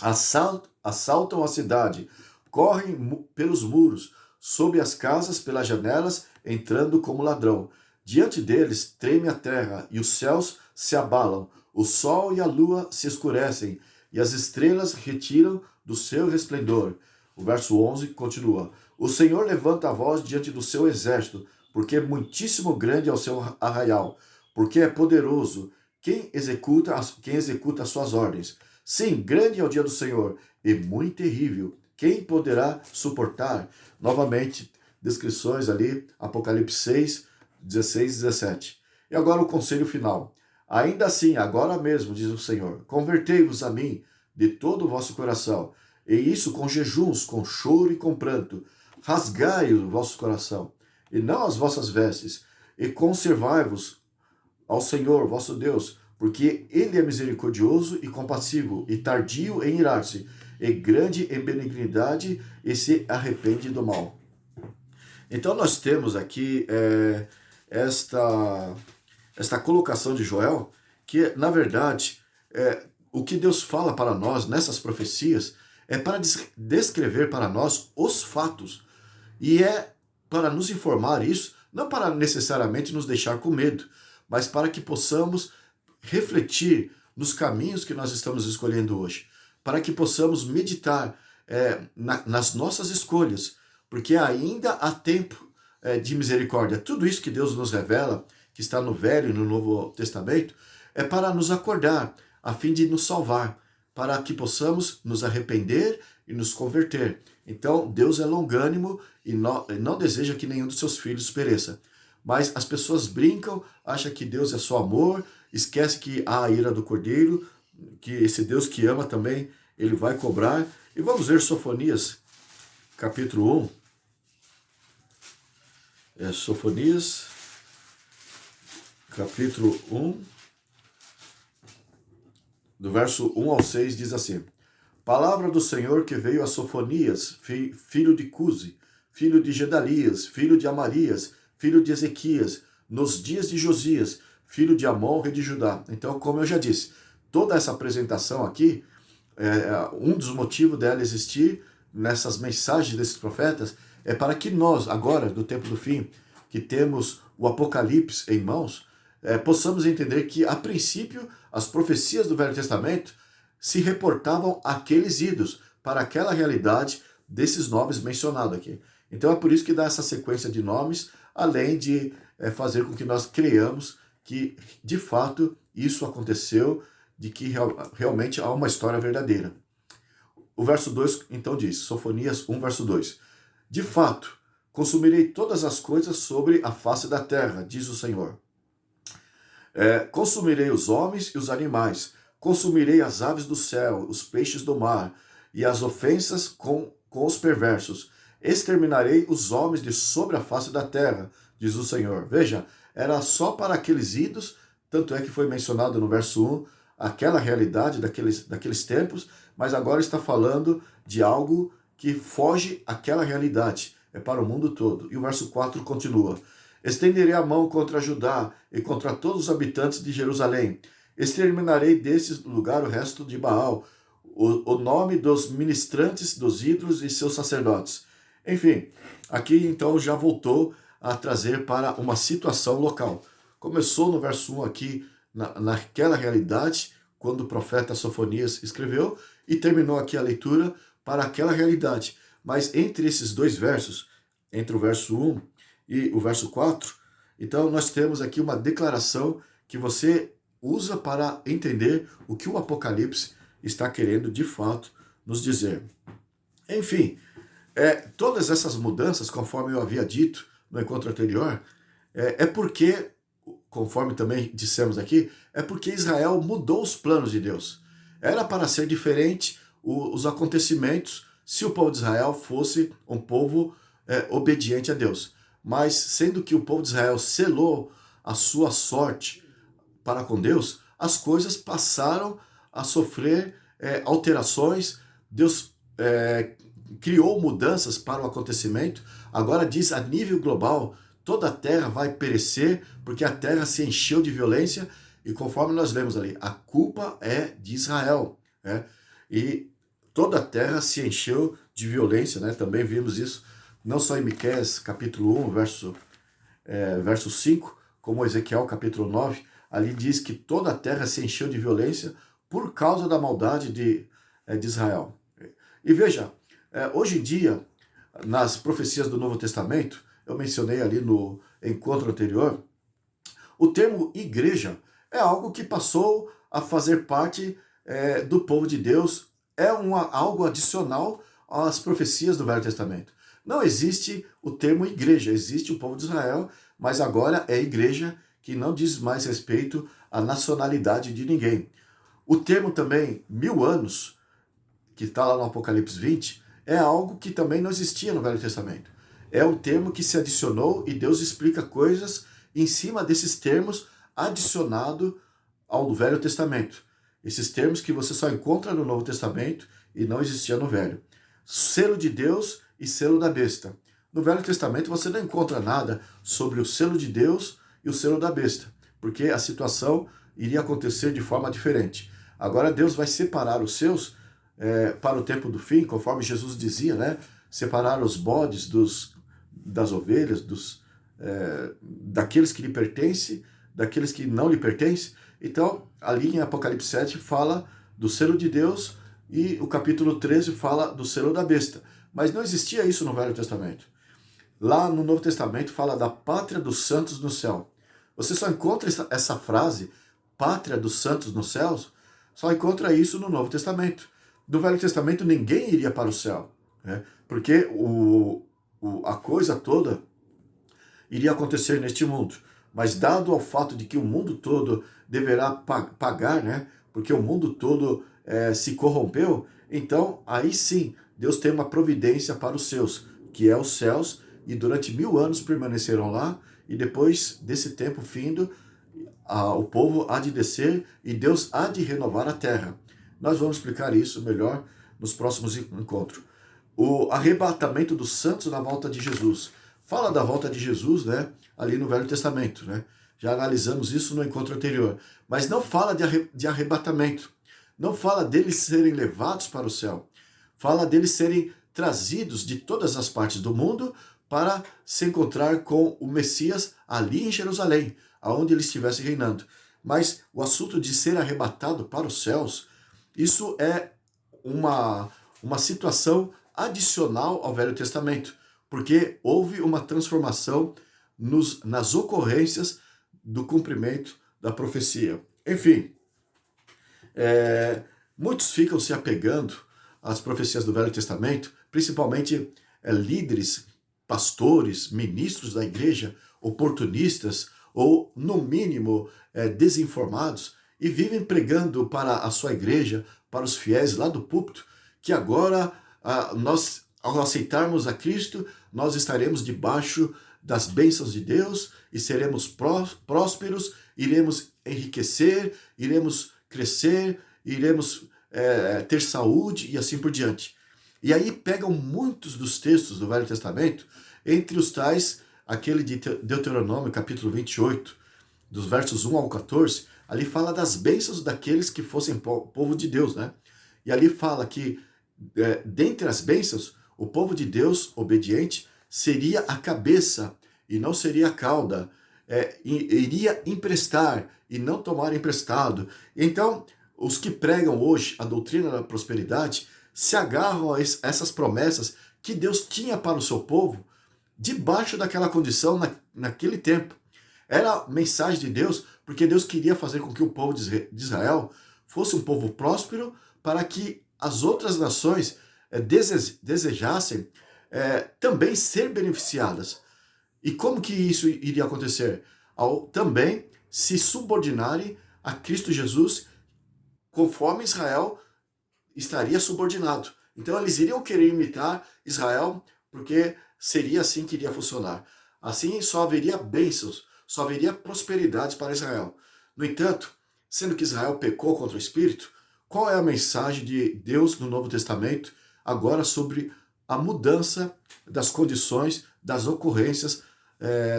Assaltam a cidade, correm pelos muros, sob as casas, pelas janelas, entrando como ladrão. Diante deles treme a terra, e os céus se abalam, o sol e a lua se escurecem, e as estrelas retiram do seu resplendor. O verso 11 continua. O Senhor levanta a voz diante do seu exército, porque é muitíssimo grande é o seu arraial, porque é poderoso quem executa as suas ordens. Sim, grande é o dia do Senhor, e muito terrível. Quem poderá suportar? Novamente, descrições ali, Apocalipse 6, 16 e 17. E agora o conselho final. Ainda assim, agora mesmo, diz o Senhor, convertei-vos a mim de todo o vosso coração, e isso com jejuns, com choro e com pranto. Rasgai o vosso coração, e não as vossas vestes, e conservai-vos ao Senhor, vosso Deus, porque ele é misericordioso e compassivo, e tardio em irar-se, e grande em benignidade, e se arrepende do mal. Então nós temos aqui esta colocação de Joel, que na verdade o que Deus fala para nós nessas profecias é para descrever para nós os fatos, e é para nos informar isso, não para necessariamente nos deixar com medo, mas para que possamos refletir nos caminhos que nós estamos escolhendo hoje, para que possamos meditar nas nossas escolhas, porque ainda há tempo de misericórdia. Tudo isso que Deus nos revela, que está no Velho e no Novo Testamento, é para nos acordar, a fim de nos salvar, para que possamos nos arrepender e nos converter. Então, Deus é longânimo e não deseja que nenhum dos seus filhos pereça. Mas as pessoas brincam, acham que Deus é só amor, esquece que há a ira do Cordeiro, que esse Deus que ama também, ele vai cobrar. E vamos ver Sofonias, capítulo 1. Sofonias, capítulo 1, do verso 1 ao 6, diz assim: Palavra do Senhor que veio a Sofonias, filho de Cusi, filho de Gedalias, filho de Amarias, filho de Ezequias, nos dias de Josias, filho de Amon, rei de Judá. Então, como eu já disse, toda essa apresentação aqui, um dos motivos dela existir nessas mensagens desses profetas, é para que nós, agora, do tempo do fim, que temos o Apocalipse em mãos, possamos entender que, a princípio, as profecias do Velho Testamento se reportavam àqueles idos, para aquela realidade desses nomes mencionados aqui. Então é por isso que dá essa sequência de nomes, além de fazer com que nós creiamos que, de fato, isso aconteceu, de que realmente há uma história verdadeira. O verso 2, então, diz, Sofonias 1, verso 2, De fato, consumirei todas as coisas sobre a face da terra, diz o Senhor. Consumirei os homens e os animais, consumirei as aves do céu, os peixes do mar, e as ofensas com os perversos. Exterminarei os homens de sobre a face da terra, diz o Senhor. Veja, era só para aqueles idos, tanto é que foi mencionado no verso 1, aquela realidade daqueles tempos, mas agora está falando de algo que foge àquela realidade, é para o mundo todo. E o verso 4 continua: Estenderei a mão contra Judá e contra todos os habitantes de Jerusalém. Exterminarei desse lugar o resto de Baal, o nome dos ministrantes dos ídolos e seus sacerdotes. Enfim, aqui então já voltou a trazer para uma situação local. Começou no verso 1 aqui, naquela realidade, quando o profeta Sofonias escreveu, e terminou aqui a leitura para aquela realidade. Mas entre esses dois versos, entre o verso 1 e o verso 4, então nós temos aqui uma declaração que você usa para entender o que o Apocalipse está querendo de fato nos dizer. Enfim, todas essas mudanças, conforme eu havia dito no encontro anterior, porque, conforme também dissemos aqui, é porque Israel mudou os planos de Deus. Era para ser diferente os acontecimentos se o povo de Israel fosse um povo obediente a Deus. Mas, sendo que o povo de Israel selou a sua sorte para com Deus, as coisas passaram a sofrer alterações. Deus criou mudanças para o acontecimento. Agora diz a nível global, toda a terra vai perecer, porque a terra se encheu de violência, e conforme nós lemos ali, a culpa é de Israel, né? E toda a terra se encheu de violência, né? Também vimos isso não só em Miqueias capítulo 1, verso 5, como Ezequiel capítulo 9, ali diz que toda a terra se encheu de violência por causa da maldade de Israel. E veja, hoje em dia, nas profecias do Novo Testamento, eu mencionei ali no encontro anterior, o termo igreja é algo que passou a fazer parte do povo de Deus, algo adicional às profecias do Velho Testamento. Não existe o termo igreja, existe o povo de Israel, mas agora é igreja, que não diz mais respeito à nacionalidade de ninguém. O termo também 1000 anos, que está lá no Apocalipse 20, é algo que também não existia no Velho Testamento. É um termo que se adicionou e Deus explica coisas em cima desses termos adicionado ao Velho Testamento. Esses termos que você só encontra no Novo Testamento e não existia no Velho. Selo de Deus e selo da besta. No Velho Testamento você não encontra nada sobre o selo de Deus e o selo da besta, porque a situação iria acontecer de forma diferente. Agora Deus vai separar os seus para o tempo do fim, conforme Jesus dizia, né? Separar os bodes das ovelhas, daqueles que lhe pertencem, daqueles que não lhe pertencem. Então, ali em Apocalipse 7 fala do selo de Deus e o capítulo 13 fala do selo da besta. Mas não existia isso no Velho Testamento. Lá no Novo Testamento fala da pátria dos santos no céu. Você só encontra essa frase, pátria dos santos nos céus, só encontra isso no Novo Testamento. No Velho Testamento ninguém iria para o céu, né? Porque a coisa toda iria acontecer neste mundo. Mas dado ao fato de que o mundo todo deverá pagar, né? Porque o mundo todo se corrompeu, então aí sim Deus tem uma providência para os seus, que é os céus, e durante 1000 anos permaneceram lá, e depois desse tempo findo, o povo há de descer e Deus há de renovar a terra. Nós vamos explicar isso melhor nos próximos encontros. O arrebatamento dos santos na volta de Jesus. Fala da volta de Jesus, né, ali no Velho Testamento, né? Já analisamos isso no encontro anterior. Mas não fala de arrebatamento. Não fala deles serem levados para o céu. Fala deles serem trazidos de todas as partes do mundo para se encontrar com o Messias ali em Jerusalém, aonde ele estivesse reinando. Mas o assunto de ser arrebatado para os céus, isso é uma situação adicional ao Velho Testamento, porque houve uma transformação nas ocorrências do cumprimento da profecia. Enfim, muitos ficam se apegando às profecias do Velho Testamento, principalmente líderes, pastores, ministros da igreja, oportunistas ou, no mínimo, desinformados, e vivem pregando para a sua igreja, para os fiéis lá do púlpito, que agora nós, ao aceitarmos a Cristo, nós estaremos debaixo das bênçãos de Deus e seremos prósperos, iremos enriquecer, iremos crescer, iremos ter saúde e assim por diante. E aí pegam muitos dos textos do Velho Testamento, entre os tais, aquele de Deuteronômio, capítulo 28, dos versos 1 ao 14, ali fala das bênçãos daqueles que fossem povo de Deus, né? E ali fala que, dentre as bênçãos, o povo de Deus, obediente, seria a cabeça e não seria a cauda, iria emprestar e não tomar emprestado. Então, os que pregam hoje a doutrina da prosperidade se agarram a essas promessas que Deus tinha para o seu povo, debaixo daquela condição naquele tempo. Era a mensagem de Deus, porque Deus queria fazer com que o povo de Israel fosse um povo próspero, para que as outras nações desejassem também ser beneficiadas. E como que isso iria acontecer? Ao também se subordinarem a Cristo Jesus, conforme Israel estaria subordinado. Então eles iriam querer imitar Israel, porque seria assim que iria funcionar. Assim só haveria bênçãos, só haveria prosperidade para Israel. No entanto, sendo que Israel pecou contra o Espírito, qual é a mensagem de Deus no Novo Testamento agora sobre a mudança das condições, das ocorrências,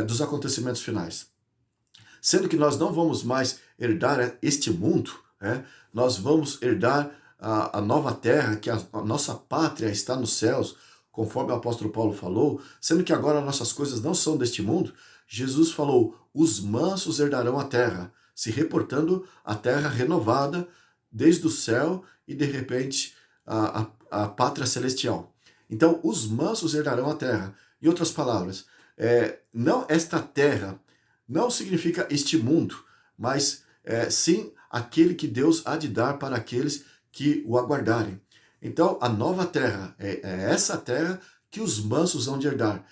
dos acontecimentos finais? Sendo que nós não vamos mais herdar este mundo, nós vamos herdar a nova terra, que a nossa pátria está nos céus, conforme o apóstolo Paulo falou, sendo que agora nossas coisas não são deste mundo, Jesus falou, os mansos herdarão a terra, se reportando à terra renovada desde o céu e de repente a pátria celestial. Então, os mansos herdarão a terra. Em outras palavras, não esta terra não significa este mundo, mas sim aquele que Deus há de dar para aqueles que o aguardarem. Então, a nova terra é essa terra que os mansos hão de herdar.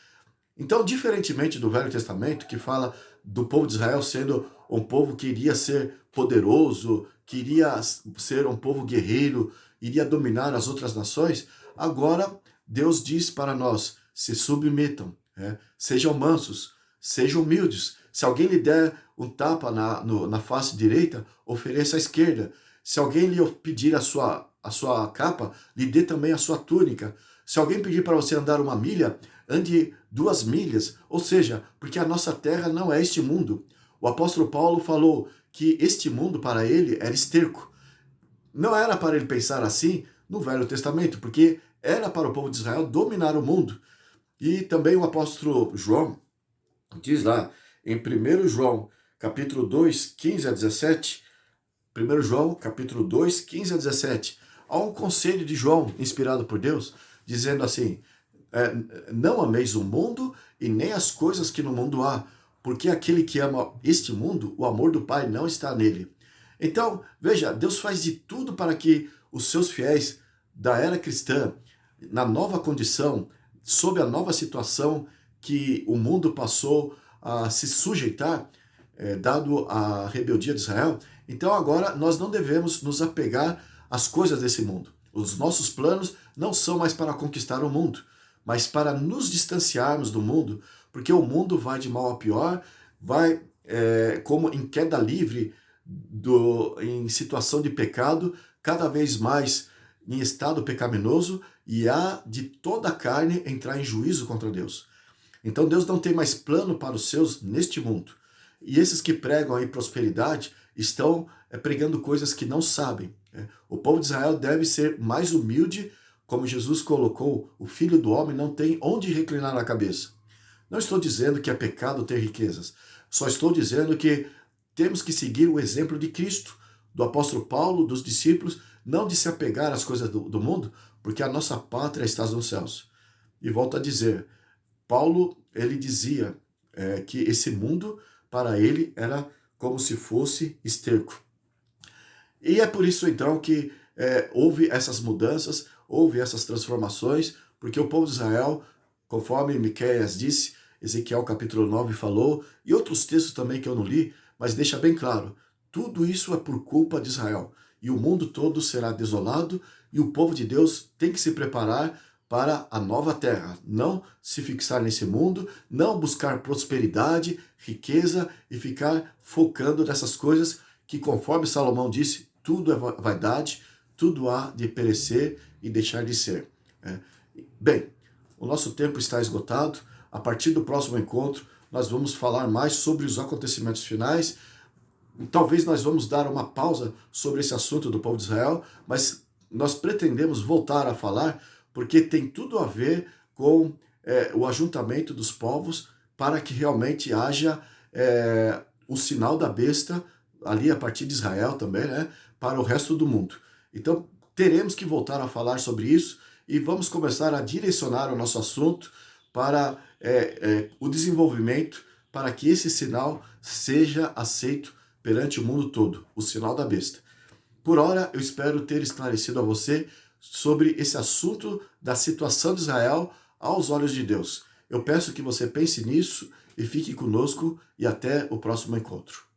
Então, diferentemente do Velho Testamento, que fala do povo de Israel sendo um povo que iria ser poderoso, que iria ser um povo guerreiro, iria dominar as outras nações, agora Deus diz para nós, se submetam, sejam mansos, sejam humildes. Se alguém lhe der um tapa na face direita, ofereça à esquerda. Se alguém lhe pedir a sua capa, lhe dê também a sua túnica. Se alguém pedir para você andar 1 milha, ande 2 milhas. Ou seja, porque a nossa terra não é este mundo. O apóstolo Paulo falou que este mundo para ele era esterco. Não era para ele pensar assim no Velho Testamento, porque era para o povo de Israel dominar o mundo. E também o apóstolo João diz lá, em 1 João, capítulo 2, 15 a 17, 1 João, capítulo 2, 15 a 17, há um conselho de João, inspirado por Deus, dizendo assim, não ameis o mundo e nem as coisas que no mundo há, porque aquele que ama este mundo, o amor do Pai não está nele. Então, veja, Deus faz de tudo para que os seus fiéis da era cristã, na nova condição, sob a nova situação que o mundo passou a se sujeitar, dado a rebeldia de Israel, então agora nós não devemos nos apegar às coisas desse mundo. Os nossos planos não são mais para conquistar o mundo, mas para nos distanciarmos do mundo, porque o mundo vai de mal a pior, vai como em queda livre, em situação de pecado, cada vez mais em estado pecaminoso, e há de toda a carne entrar em juízo contra Deus. Então Deus não tem mais plano para os seus neste mundo. E esses que pregam aí prosperidade estão pregando coisas que não sabem. O povo de Israel deve ser mais humilde, como Jesus colocou, o Filho do Homem não tem onde reclinar a cabeça. Não estou dizendo que é pecado ter riquezas, só estou dizendo que temos que seguir o exemplo de Cristo, do apóstolo Paulo, dos discípulos, não de se apegar às coisas do mundo, porque a nossa pátria está nos céus. E volto a dizer, Paulo, ele dizia que esse mundo, para ele, era como se fosse esterco. E é por isso, então, que houve essas mudanças, houve essas transformações, porque o povo de Israel, conforme Miqueias disse, Ezequiel capítulo 9 falou, e outros textos também que eu não li, mas deixa bem claro, tudo isso é por culpa de Israel. E o mundo todo será desolado, e o povo de Deus tem que se preparar para a nova terra. Não se fixar nesse mundo, não buscar prosperidade, riqueza e ficar focando nessas coisas que, conforme Salomão disse, tudo é vaidade, tudo há de perecer e deixar de ser. Bem, o nosso tempo está esgotado. A partir do próximo encontro, nós vamos falar mais sobre os acontecimentos finais. Talvez nós vamos dar uma pausa sobre esse assunto do povo de Israel, mas nós pretendemos voltar a falar porque tem tudo a ver com o ajuntamento dos povos para que realmente haja o sinal da besta ali a partir de Israel também, para o resto do mundo. Então, teremos que voltar a falar sobre isso e vamos começar a direcionar o nosso assunto para o desenvolvimento, para que esse sinal seja aceito perante o mundo todo, o sinal da besta. Por ora, eu espero ter esclarecido a você sobre esse assunto da situação de Israel aos olhos de Deus. Eu peço que você pense nisso e fique conosco e até o próximo encontro.